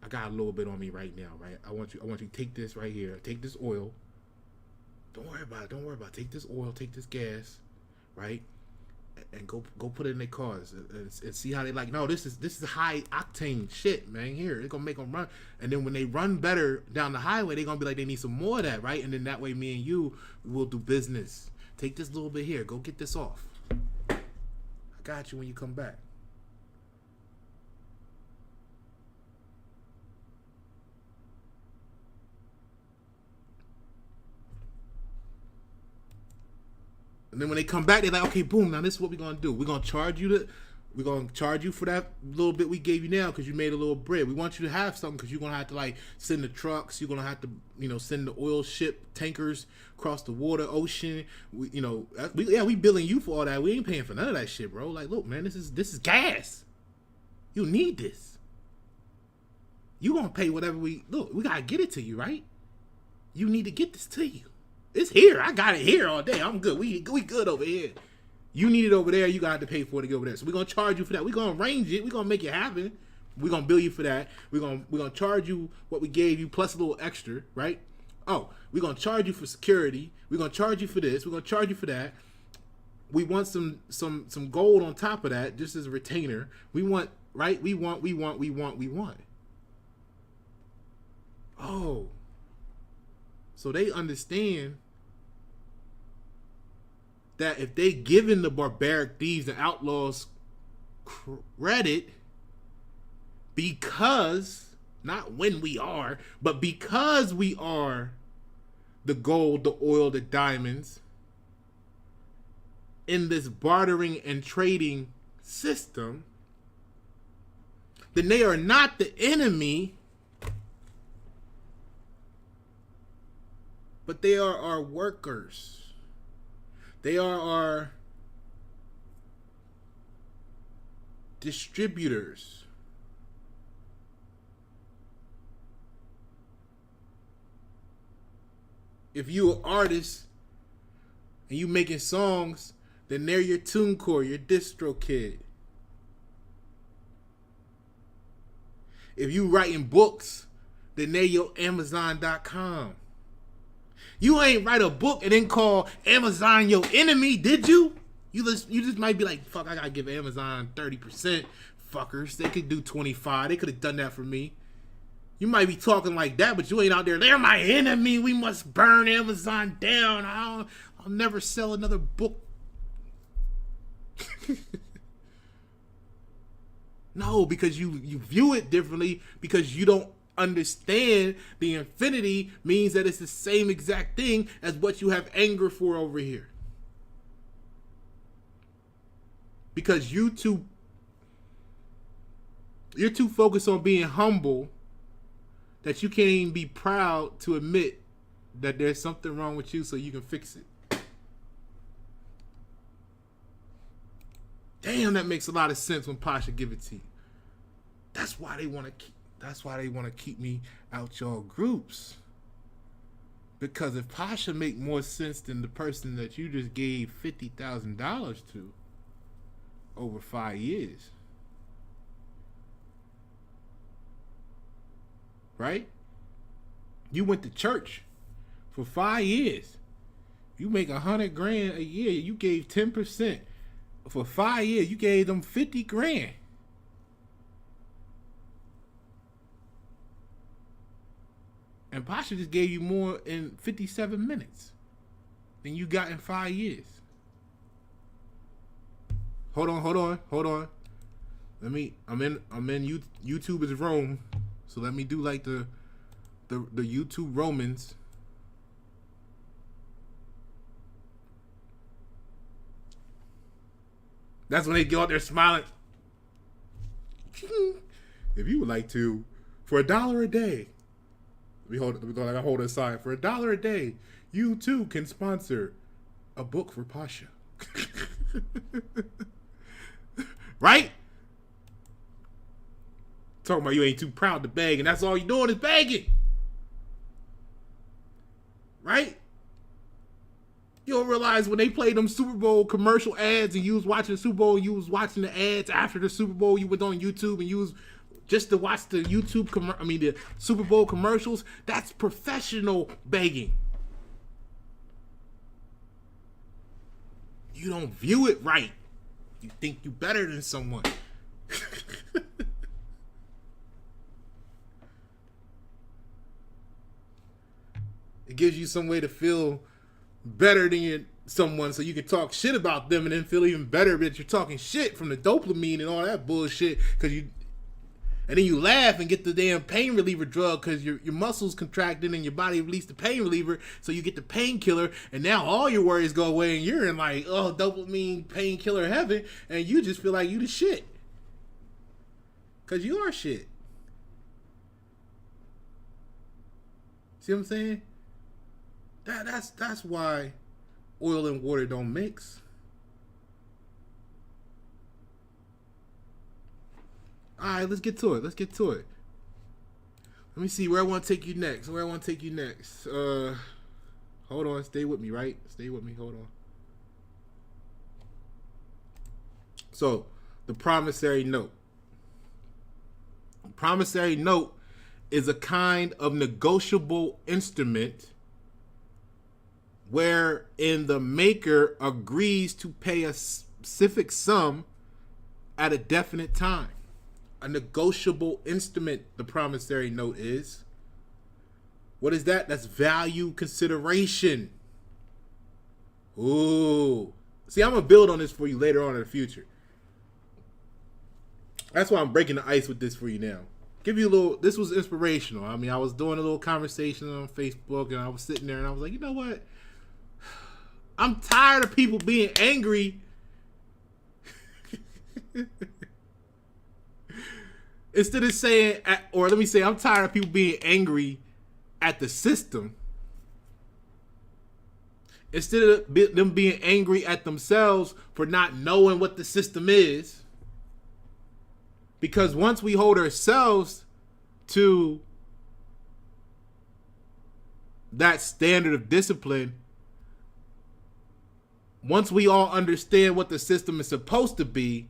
I got a little bit on me right now, right? I want you to take this right here. Take this oil. Don't worry about it. Take this oil, take this gas, right? And go put it in their cars and see how they like. No, this is high octane shit, man. Here, it's gonna make them run. And then when they run better down the highway, they're gonna be like, they need some more of that, right? And then that way, me and you will do business. Take this little bit here. Go get this off. I got you when you come back. And then when they come back, they're like, okay, boom, now this is what we're going to do. We're going to charge you for that little bit we gave you now because you made a little bread. We want you to have something because you're going to have to like send the trucks. You're going to have to, send the oil ship tankers across the water, ocean. We billing you for all that. We ain't paying for none of that shit, bro. Like, look, man, this is gas. You need this. You going to pay whatever we got to get it to you, right? You need to get this to you. It's here. I got it here all day. I'm good. We good over here. You need it over there. You got to pay for it to go over there. So we're going to charge you for that. We're going to arrange it. We're going to make it happen. We're going to bill you for that. We're going to charge you what we gave you plus a little extra, right? Oh, we're going to charge you for security. We're going to charge you for this. We're going to charge you for that. We want some gold on top of that just as a retainer. We want, right? We want. Oh. So they understand that if they giving the barbaric thieves and outlaws credit because, not when we are, but because we are the gold, the oil, the diamonds in this bartering and trading system, then they are not the enemy, but they are our workers. They are our distributors. If you're an artist and you making songs, then they're your TuneCore, your distro kid. If you writing books, then they're your Amazon.com. You ain't write a book and then call Amazon your enemy, did you? You just might be like, fuck, I gotta give Amazon 30%. Fuckers, they could do 25. They could have done that for me. You might be talking like that, but you ain't out there. They're my enemy. We must burn Amazon down. I'll never sell another book. No, because you view it differently because you don't understand the infinity means that it's the same exact thing as what you have anger for over here. Because you're too focused on being humble that you can't even be proud to admit that there's something wrong with you so you can fix it. Damn, that makes a lot of sense when Pasha give it to you. That's why they want to keep me out your groups. Because if Pasha make more sense than the person that you just gave $50,000 to over 5 years, right? You went to church for 5 years. You make $100,000 a year. You gave 10%. For 5 years, you gave them $50,000. And Pasha just gave you more in 57 minutes than you got in 5 years. Hold on. I'm in YouTube's Rome, so let me do like the YouTube Romans. That's when they go out there smiling. If you would like to, for $1 a day, I hold it aside. For $1 a day, you too can sponsor a book for Pasha. Right? Talking about you ain't too proud to beg, and that's all you doing is begging. Right? You don't realize when they play them Super Bowl commercial ads and you was watching the Super Bowl, you was watching the ads after the Super Bowl, you went on YouTube and you was just to watch the the Super Bowl commercials. That's professional begging. You don't view it right. You think you better than someone. It gives you some way to feel better than someone so you can talk shit about them and then feel even better that you're talking shit from the dopamine and all that bullshit because And then you laugh and get the damn pain reliever drug because your muscles contracted and your body released the pain reliever, so you get the painkiller, and now all your worries go away and you're in like, oh, dopamine painkiller heaven, and you just feel like you the shit. Because you are shit. See what I'm saying? That's why oil and water don't mix. Alright, let's get to it. Let me see where I want to take you next. Hold on. Stay with me, right? Hold on. So, the promissory note. A promissory note is a kind of negotiable instrument wherein the maker agrees to pay a specific sum at a definite time. A negotiable instrument, the promissory note is. What is that? That's value consideration. Ooh. See, I'm going to build on this for you later on in the future. That's why I'm breaking the ice with this for you now. Give you a little, this was inspirational. I mean, I was doing a little conversation on Facebook and I was sitting there and I was like, you know what? I'm tired of people being angry. Instead of saying, or let me say, I'm tired of people being angry at the system. Instead of them being angry at themselves for not knowing what the system is. Because once we hold ourselves to that standard of discipline, once we all understand what the system is supposed to be,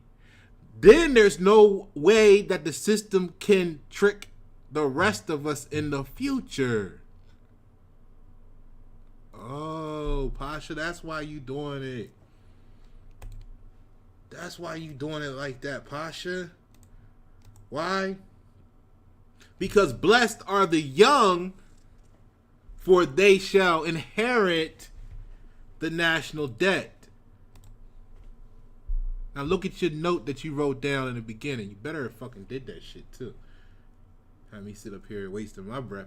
then there's no way that the system can trick the rest of us in the future. Oh, Pasha, that's why you doing it. That's why you doing it like that, Pasha. Why? Because blessed are the young, for they shall inherit the national debt. Now look at your note that you wrote down in the beginning. You better have fucking did that shit too. Have me sit up here wasting my breath,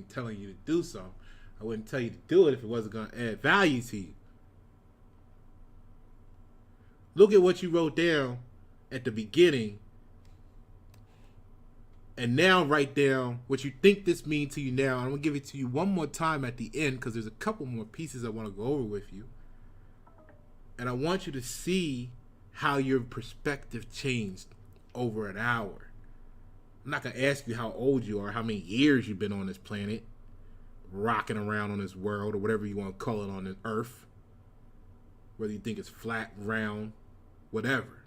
telling you to do something. I wouldn't tell you to do it if it wasn't going to add value to you. Look at what you wrote down at the beginning. And now write down what you think this means to you now. I'm going to give it to you one more time at the end because there's a couple more pieces I want to go over with you. And I want you to see how your perspective changed over an hour. I'm not going to ask you how old you are, how many years you've been on this planet, rocking around on this world, or whatever you want to call it on this earth. Whether you think it's flat, round, whatever.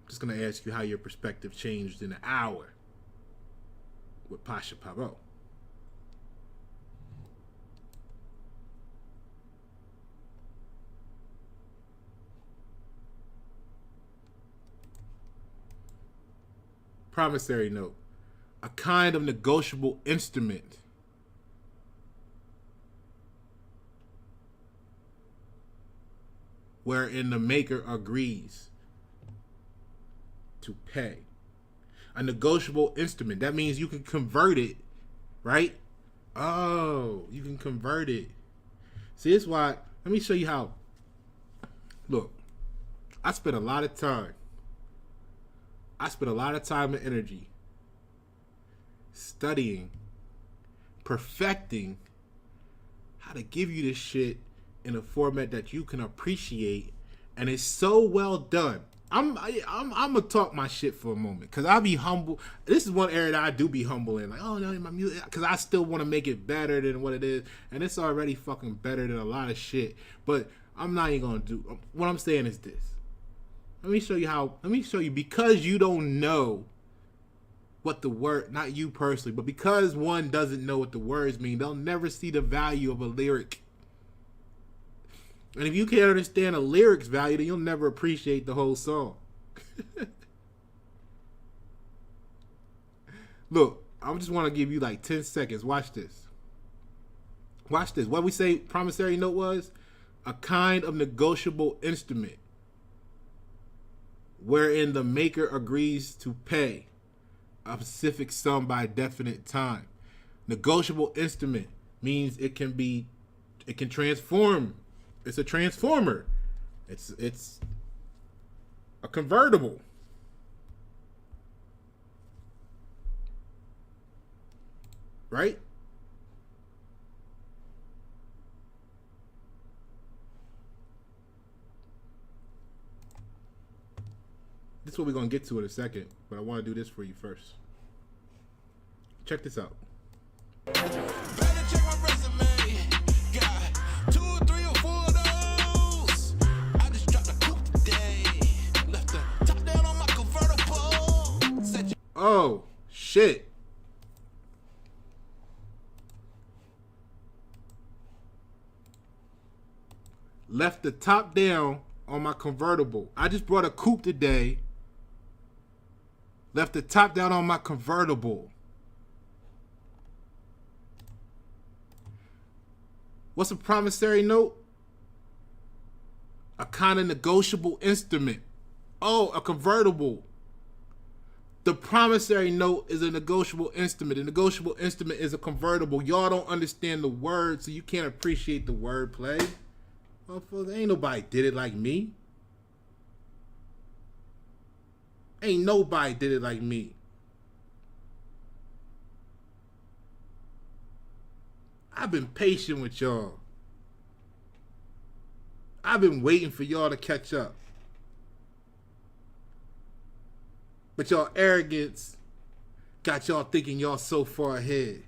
I'm just going to ask you how your perspective changed in an hour with Pasha Paroh. Promissory note, a kind of negotiable instrument wherein the maker agrees to pay. A negotiable instrument. That means you can convert it, right? Oh, you can convert it. See, that's why, let me show you how. Look, I spent a lot of time and energy studying, perfecting how to give you this shit in a format that you can appreciate, and it's so well done. I'm gonna talk my shit for a moment because I'll be humble. This is one area that I do be humble in, like, oh no, my music, because I still want to make it better than what it is, and it's already fucking better than a lot of shit. But I'm not even gonna do. What I'm saying is this. Let me show you because you don't know what the word, not you personally, but because one doesn't know what the words mean, they'll never see the value of a lyric. And if you can't understand a lyric's value, then you'll never appreciate the whole song. Look, I just want to give you like 10 seconds. Watch this. Watch this. What we say promissory note was? A kind of negotiable instrument wherein the maker agrees to pay a specific sum by a definite time. Negotiable instrument means it can transform. It's a transformer. It's a convertible. Right? This is what we're going to get to in a second, but I want to do this for you first. Check this out. Better check my resume. Got 2 or 3 or 4 of those. I just dropped a coupe today. Left the top down on my convertible. Oh, shit. Left the top down on my convertible. I just brought a coupe today. Left the top down on my convertible. What's a promissory note? A kind of negotiable instrument. Oh, a convertible. The promissory note is a negotiable instrument. A negotiable instrument is a convertible. Y'all don't understand the word, so you can't appreciate the word play. Motherfucker, ain't nobody did it like me. Ain't nobody did it like me. I've been patient with y'all. I've been waiting for y'all to catch up. But y'all arrogance got y'all thinking y'all so far ahead.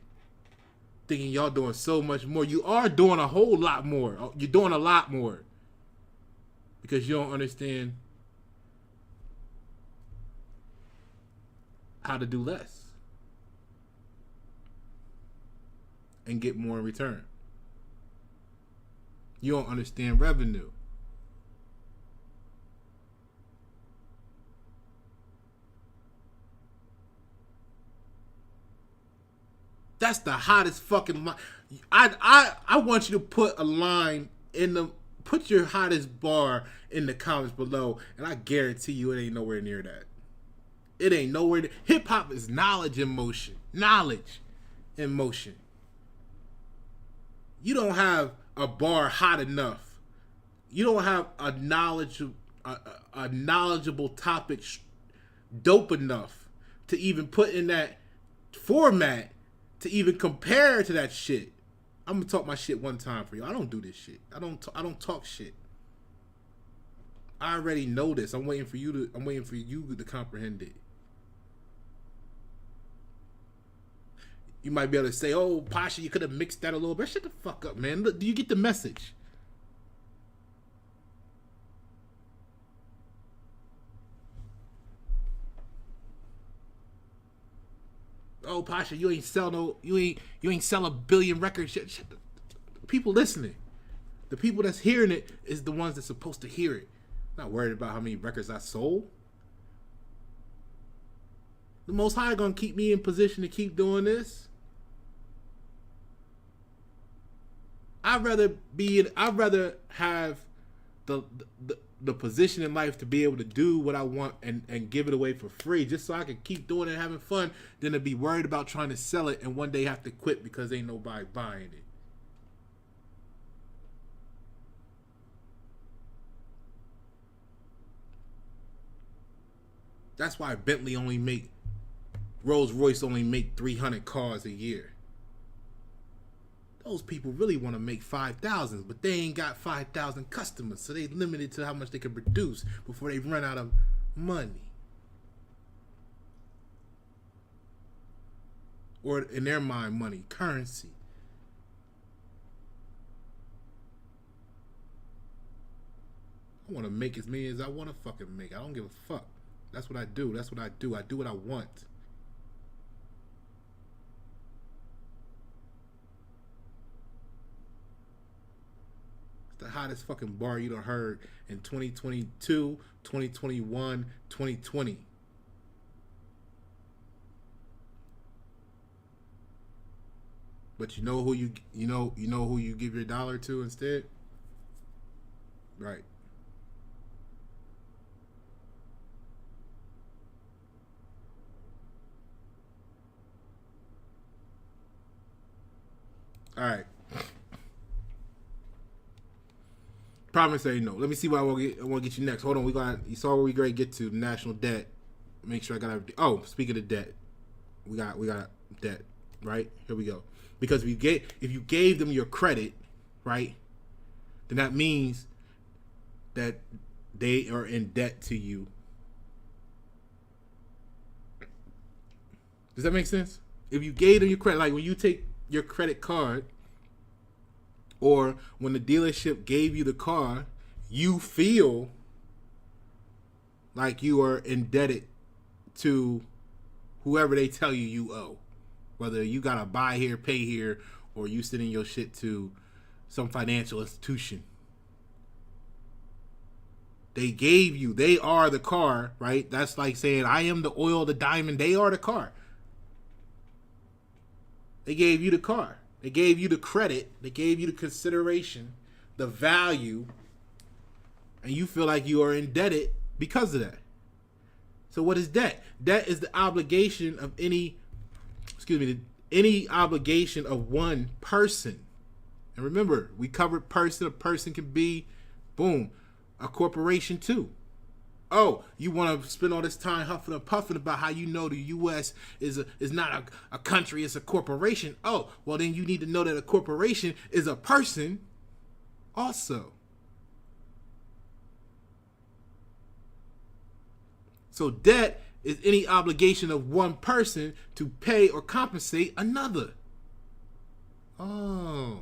Thinking y'all doing so much more. You are doing a whole lot more. You're doing a lot more. Because you don't understand how to do less and get more in return. You don't understand revenue. That's the hottest fucking line. I want you to put a line in the, put your hottest bar in the comments below, and I guarantee you it ain't nowhere near that. It ain't nowhere near. Hip hop is knowledge in motion. Knowledge in motion. You don't have a bar hot enough. You don't have a knowledgeable topic dope enough to even put in that format to even compare to that shit. I'm gonna talk my shit one time for you. I don't do this shit. I don't talk shit. I already know this. I'm waiting for you to comprehend it. You might be able to say, "Oh, Pasha, you could have mixed that a little bit." Shut the fuck up, man. Look, do you get the message? Oh, Pasha, you ain't sell a billion records. Shit. People listening, the people that's hearing it is the ones that's supposed to hear it. Not worried about how many records I sold. The Most High gonna keep me in position to keep doing this. I'd rather have the position in life to be able to do what I want and give it away for free just so I can keep doing it and having fun than to be worried about trying to sell it and one day have to quit because ain't nobody buying it. That's why Rolls Royce only make 300 cars a year. Those people really want to make 5,000, but they ain't got 5,000 customers, so they limited to how much they can produce before they run out of money. Or in their mind, money, currency. I want to make as many as I want to fucking make. I don't give a fuck. That's what I do. That's what I do. I do what I want. The hottest fucking bar you done heard in 2022, 2021, 2020. But you know who you who you give your dollar to instead? Right. All right. Promissory note. Let me see what I want to get you next. Hold on. You saw where we going to get to national debt. Make sure I got everything. Oh, speaking of debt, we got debt. Right, here we go. Because if you gave them your credit, right, then that means that they are in debt to you. Does that make sense? If you gave them your credit, like when you take your credit card, or when the dealership gave you the car, you feel like you are indebted to whoever they tell you owe. Whether you gotta buy here, pay here, or you sending your shit to some financial institution. They gave you, they are the car, right? That's like saying, I am the oil, the diamond, they are the car. They gave you the car. They gave you the credit. They gave you the consideration, the value, and you feel like you are indebted because of that. So what is debt? Debt is the obligation of any obligation of one person. And remember, we covered person. A person can be, boom, a corporation too. Oh, you want to spend all this time huffing and puffing about how you know the U.S. is not a country, it's a corporation. Oh, well then you need to know that a corporation is a person also. So debt is any obligation of one person to pay or compensate another. Oh.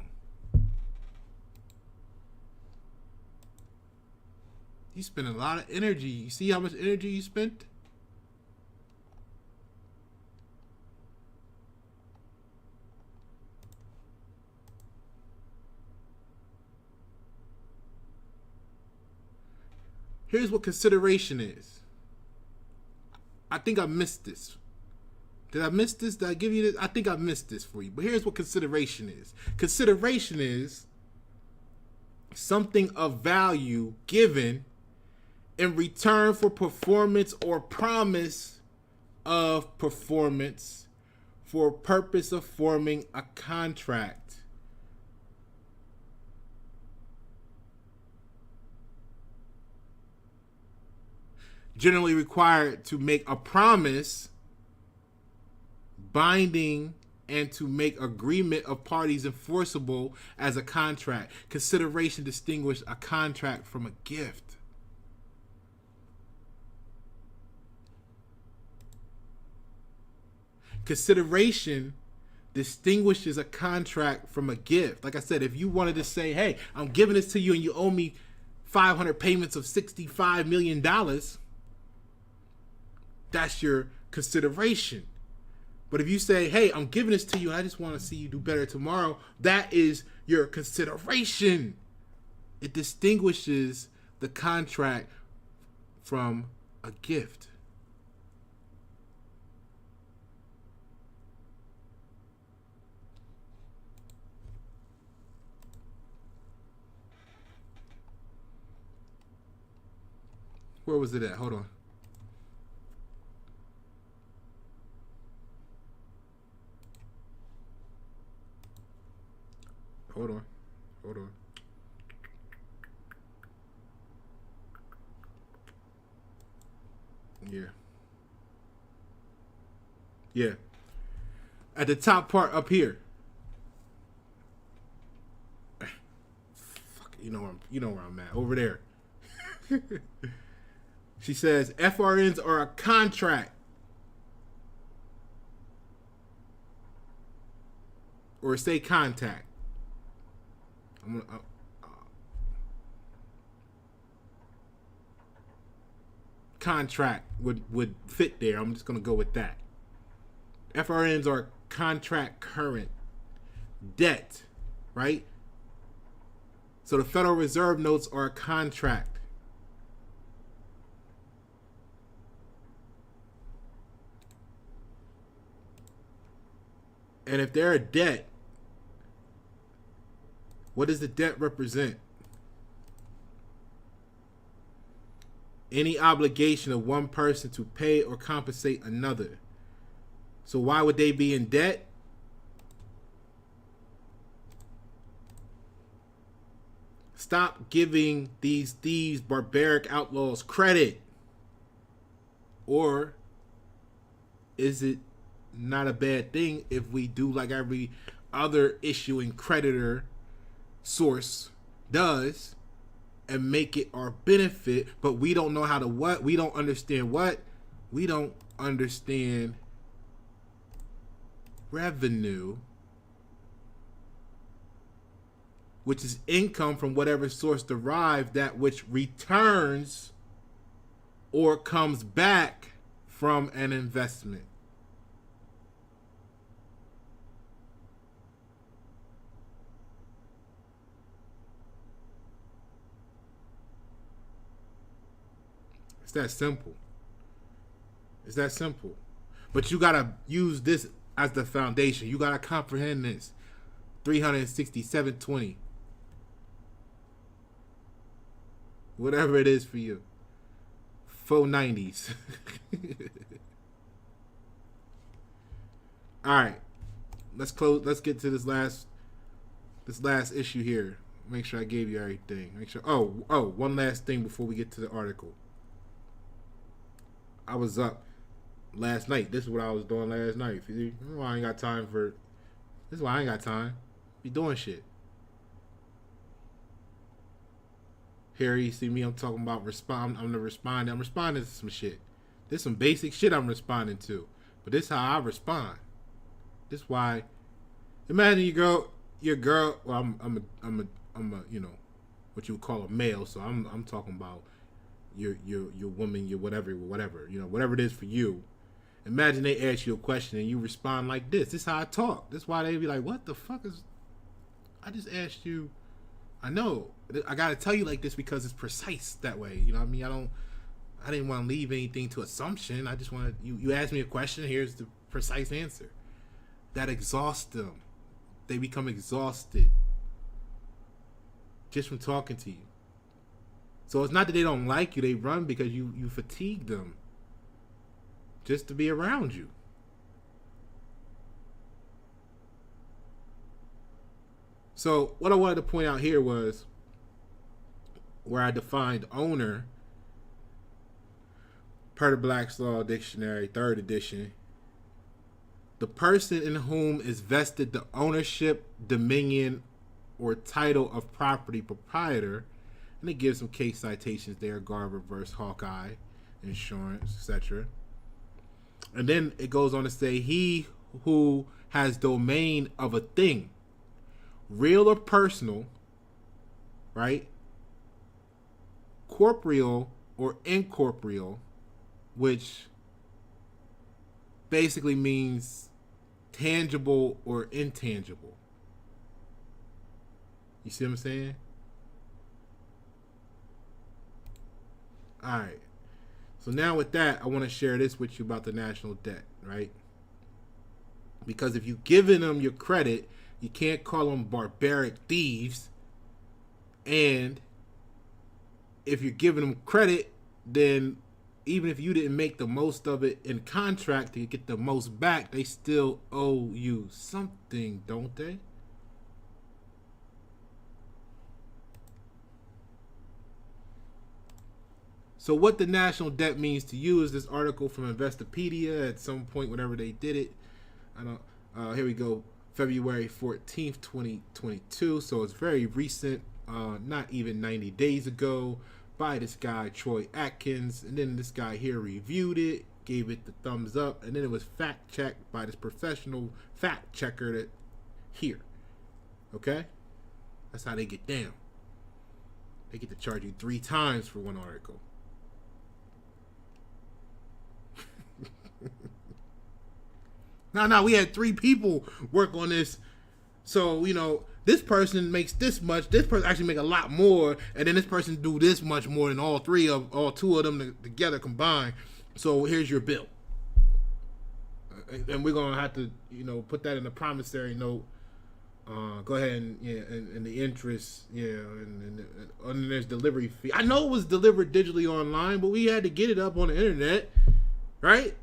You spend a lot of energy. You see how much energy you spent? Here's what consideration is. I think I missed this. Did I miss this? Did I give you this? I think I missed this for you. But here's what consideration is. Consideration is something of value given in return for performance or promise of performance for purpose of forming a contract. Generally required to make a promise, binding, and to make agreement of parties enforceable as a contract. Consideration distinguishes a contract from a gift. Consideration distinguishes a contract from a gift. Like I said, if you wanted to say, hey, I'm giving this to you and you owe me 500 payments of $65 million, that's your consideration. But if you say, hey, I'm giving this to you and I just want to see you do better tomorrow, that is your consideration. It distinguishes the contract from a gift. Where was it at? Hold on. Hold on. Yeah. At the top part up here. Fuck, you know where I'm at. Over there. She says FRNs are a contract or say contact. Contract would fit there. I'm just gonna go with that. FRNs are contract current debt, right? So the Federal Reserve notes are a contract. And if they're a debt, what does the debt represent? Any obligation of one person to pay or compensate another. So why would they be in debt? Stop giving these thieves, barbaric outlaws credit. Or is it not a bad thing if we do like every other issuing creditor source does and make it our benefit, but we don't know how to what? We don't understand what? We don't understand revenue, which is income from whatever source derived, that which returns or comes back from an investment. It's that simple. It's that simple. But you gotta use this as the foundation. You gotta comprehend this. 367.20. Whatever it is for you. 490s. All right. Let's close. Let's get to this last issue here. Make sure I gave you everything. Make sure. Oh, one last thing before we get to the article. I was up last night. This is what I was doing last night. This is why I ain't got time for. This is why I ain't got time. Be doing shit. Here you see me. I'm talking about respond. I'm the responding. I'm responding to some shit. There's some basic shit I'm responding to, but this is how I respond. This is why. Imagine your girl. Well, I'm a you know, what you would call a male. So I'm talking about your woman, your whatever, you know, whatever it is for you. Imagine they ask you a question and you respond like this. This is how I talk. This is why they be like, what the fuck is, I just asked you. I know. I gotta tell you like this because it's precise that way. You know what I mean? I didn't want to leave anything to assumption. I just wanted, you asked me a question, here's the precise answer. That exhausts them. They become exhausted just from talking to you. So it's not that they don't like you, they run because you fatigue them just to be around you. So what I wanted to point out here was where I defined owner per the Black's Law Dictionary, 3rd edition. The person in whom is vested the ownership, dominion, or title of property, proprietor. And it gives some case citations there, Garver versus Hawkeye, insurance, etc. And then it goes on to say, he who has domain of a thing, real or personal, right? Corporeal or incorporeal, which basically means tangible or intangible. You see what I'm saying? All right. So now with that, I want to share this with you about the national debt, right? Because if you've given them your credit, you can't call them barbaric thieves. And if you're giving them credit, then even if you didn't make the most of it in contract to get the most back, they still owe you something, don't they? So what the national debt means to you is this article from Investopedia at some point, whenever they did it. I don't. Here we go, February 14th, 2022. So it's very recent, not even 90 days ago, by this guy Troy Atkins. And then this guy here reviewed it, gave it the thumbs up, and then it was fact checked by this professional fact checker that here. Okay, that's how they get down. They get to charge you 3 times for one article. No, we had 3 people work on this. So, you know, this person makes this much. This person actually make a lot more. And then this person do this much more than all 2 of them together combined. So here's your bill. And we're going to have to, you know, put that in the promissory note. Go ahead and the interest, and there's delivery fee. I know it was delivered digitally online, but we had to get it up on the internet, right?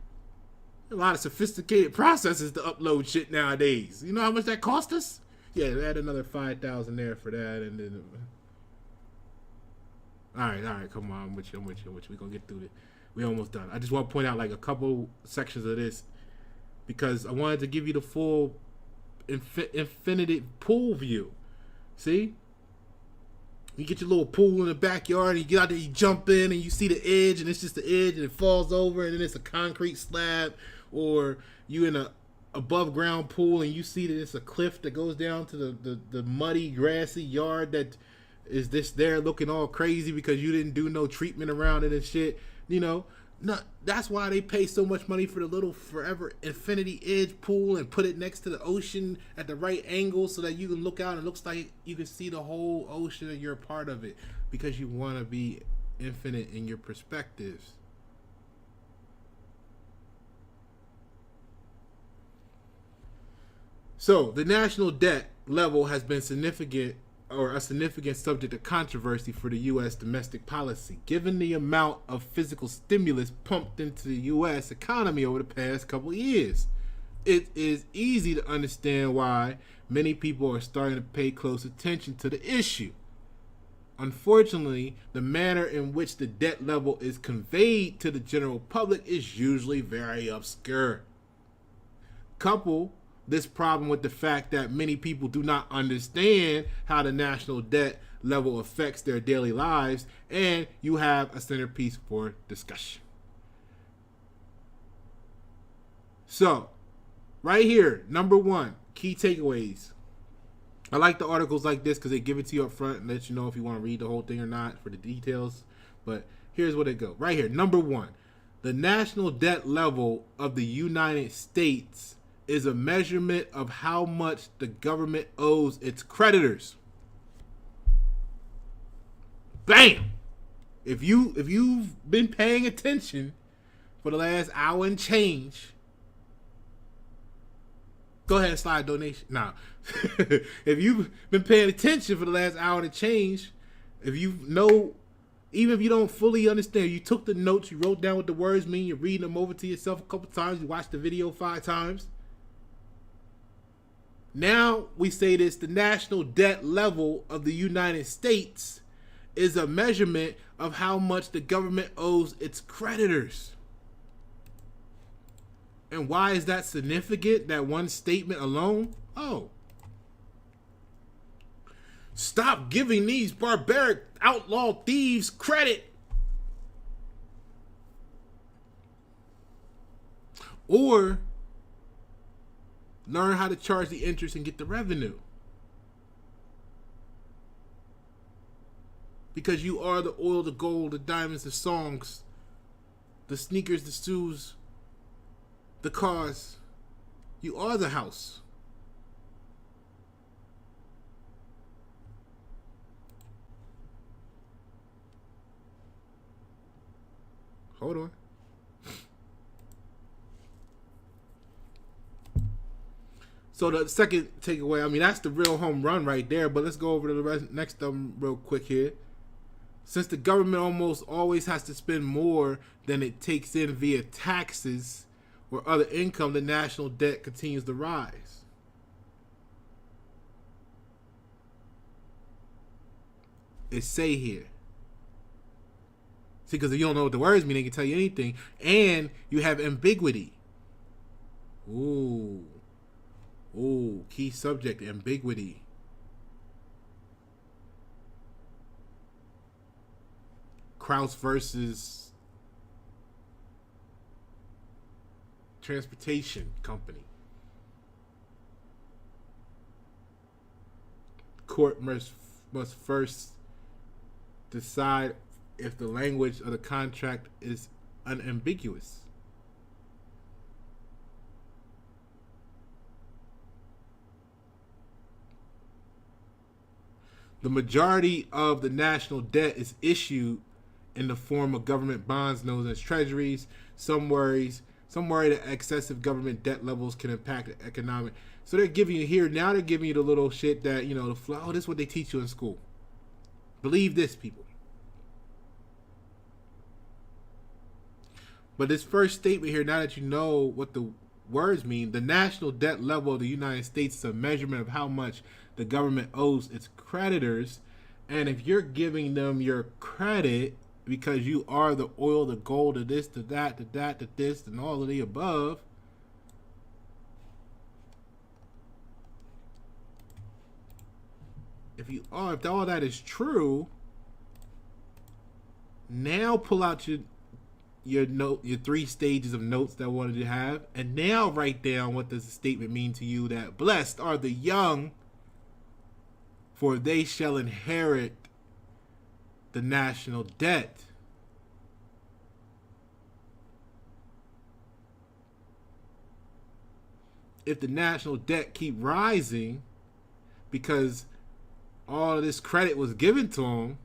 A lot of sophisticated processes to upload shit nowadays. You know how much that cost us? Yeah, they had another $5,000 there for that, and then All right, come on, I'm with you. We're gonna get through it. We almost done. I just want to point out like a couple sections of this because I wanted to give you the full infinity pool view. See? You get your little pool in the backyard and you get out there, you jump in and you see the edge and it's just the edge and it falls over and then it's a concrete slab, or you in a above ground pool and you see that it's a cliff that goes down to the muddy grassy yard that is this there looking all crazy because you didn't do no treatment around it and shit. You know, that's why they pay so much money for the little forever infinity edge pool and put it next to the ocean at the right angle so that you can look out and it looks like you can see the whole ocean and you're a part of it because you want to be infinite in your perspectives. So the national debt level has been significant or a significant subject of controversy for the U.S. domestic policy, given the amount of physical stimulus pumped into the U.S. economy over the past couple of years. It is easy to understand why many people are starting to pay close attention to the issue. Unfortunately, the manner in which the debt level is conveyed to the general public is usually very obscure. Couple this problem with the fact that many people do not understand how the national debt level affects their daily lives, and you have a centerpiece for discussion. So, right here, number one, key takeaways. I like the articles like this because they give it to you up front and let you know if you want to read the whole thing or not for the details. But here's what it goes. Right here, number one, the national debt level of the United States is a measurement of how much the government owes its creditors. Bam! If you've been paying attention for the last hour and change, go ahead and slide a donation. Nah. If you've been paying attention for the last hour and change, if you know, even if you don't fully understand, you took the notes, you wrote down what the words mean, you're reading them over to yourself a couple times, you watched the video 5 times. Now we say this, the national debt level of the United States is a measurement of how much the government owes its creditors. And why is that significant, that one statement alone? Oh. Stop giving these barbaric outlaw thieves credit. Or learn how to charge the interest and get the revenue. Because you are the oil, the gold, the diamonds, the songs, the sneakers, the shoes, the cars. You are the house. Hold on. So the second takeaway, I mean, that's the real home run right there. But let's go over to the next real quick here. Since the government almost always has to spend more than it takes in via taxes or other income, the national debt continues to rise. It say here. See, because if you don't know what the words mean, they can tell you anything. And you have ambiguity. Ooh, key subject, ambiguity. Kraus versus transportation company. Court must first decide if the language of the contract is unambiguous. The majority of the national debt is issued in the form of government bonds known as treasuries. Some worry that excessive government debt levels can impact the economic. So they're giving you here, now they're giving you the little shit that, you know, the flow. Oh, this is what they teach you in school. Believe this, people. But this first statement here, now that you know what the words mean, the national debt level of the United States is a measurement of how much the government owes its creditors. And if you're giving them your credit because you are the oil, the gold, the this, the that, the that, the this, and all of the above, if all that is true, now pull out your note, your 3 stages of notes that I wanted to have, and now write down what does the statement mean to you that blessed are the young, for they shall inherit the national debt. If the national debt keep rising because all of this credit was given to them,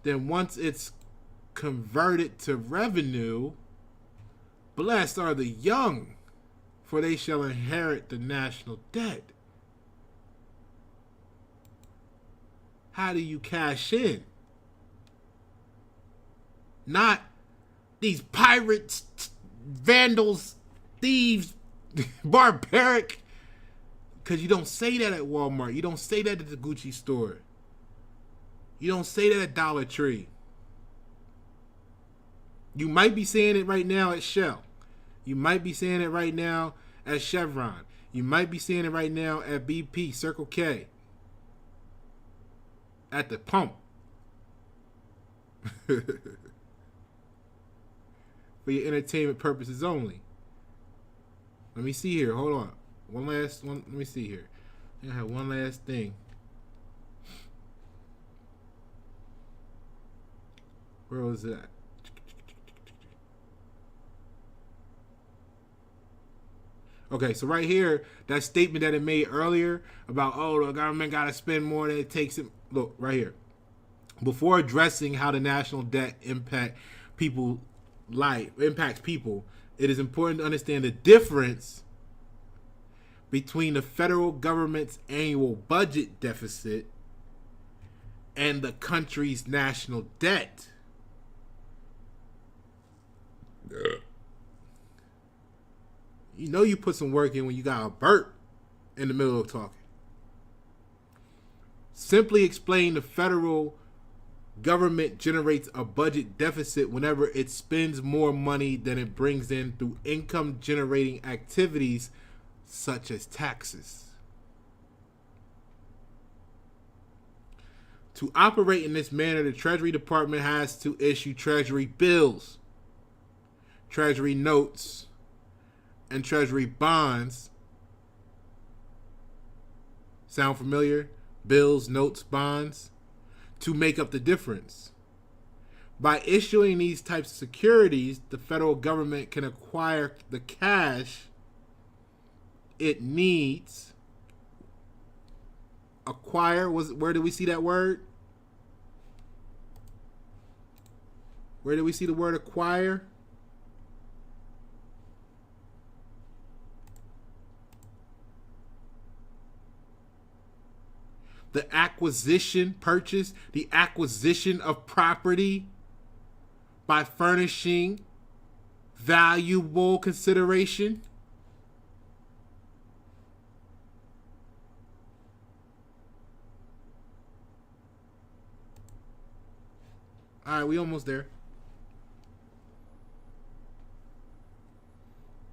then once it's converted to revenue, blessed are the young, for they shall inherit the national debt. How do you cash in? Not these pirates, vandals, thieves, barbaric. Because you don't say that at Walmart. You don't say that at the Gucci store. You don't say that at Dollar Tree. You might be saying it right now at Shell. You might be saying it right now at Chevron. You might be saying it right now at BP, Circle K. At the pump. For your entertainment purposes only. Let me see here. Hold on. One last one. Let me see here. I have one last thing. Where was it at? Okay, so right here, that statement that it made earlier about, oh, the government got to spend more than it takes. Look, right here. Before addressing how the national debt impacts people, it is important to understand the difference between the federal government's annual budget deficit and the country's national debt. You know you put some work in when you got a burp in the middle of talking. Simply explain, the federal government generates a budget deficit whenever it spends more money than it brings in through income generating activities such as taxes. To operate in this manner, the Treasury Department has to issue Treasury bills, Treasury notes, and Treasury bonds. Sound familiar? Bills, notes, bonds, to make up the difference. By issuing these types of securities, the federal government can acquire the cash it needs. Acquire, where do we see that word? Where do we see the word acquire? The acquisition, purchase, the acquisition of property by furnishing valuable consideration. All right, we almost there.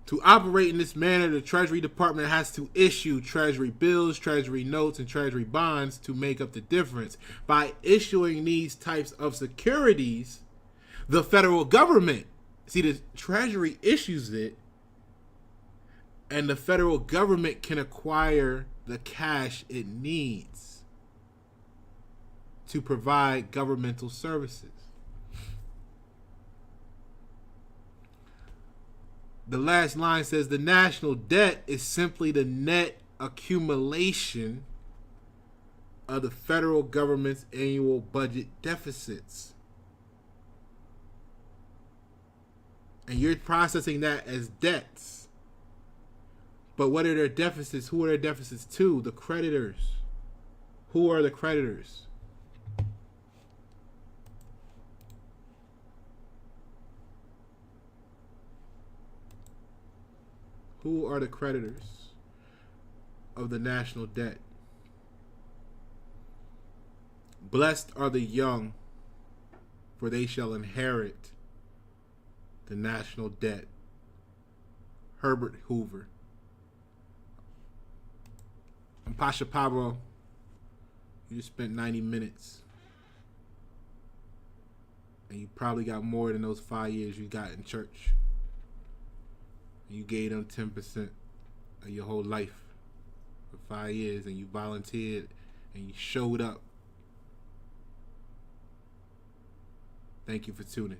To operate in this manner, the Treasury Department has to issue Treasury bills, Treasury notes, and Treasury bonds to make up the difference. By issuing these types of securities, the federal government, see, the Treasury issues it, and the federal government can acquire the cash it needs to provide governmental services. The last line says the national debt is simply the net accumulation of the federal government's annual budget deficits. And you're processing that as debts. But what are their deficits? Who are their deficits to? The creditors. Who are the creditors? Who are the creditors of the national debt? Blessed are the young, for they shall inherit the national debt. Herbert Hoover. I'm Pasha Paroh. You just spent 90 minutes. And you probably got more than those 5 years you got in church. You gave them 10% of your whole life for 5 years, and you volunteered and you showed up. Thank you for tuning.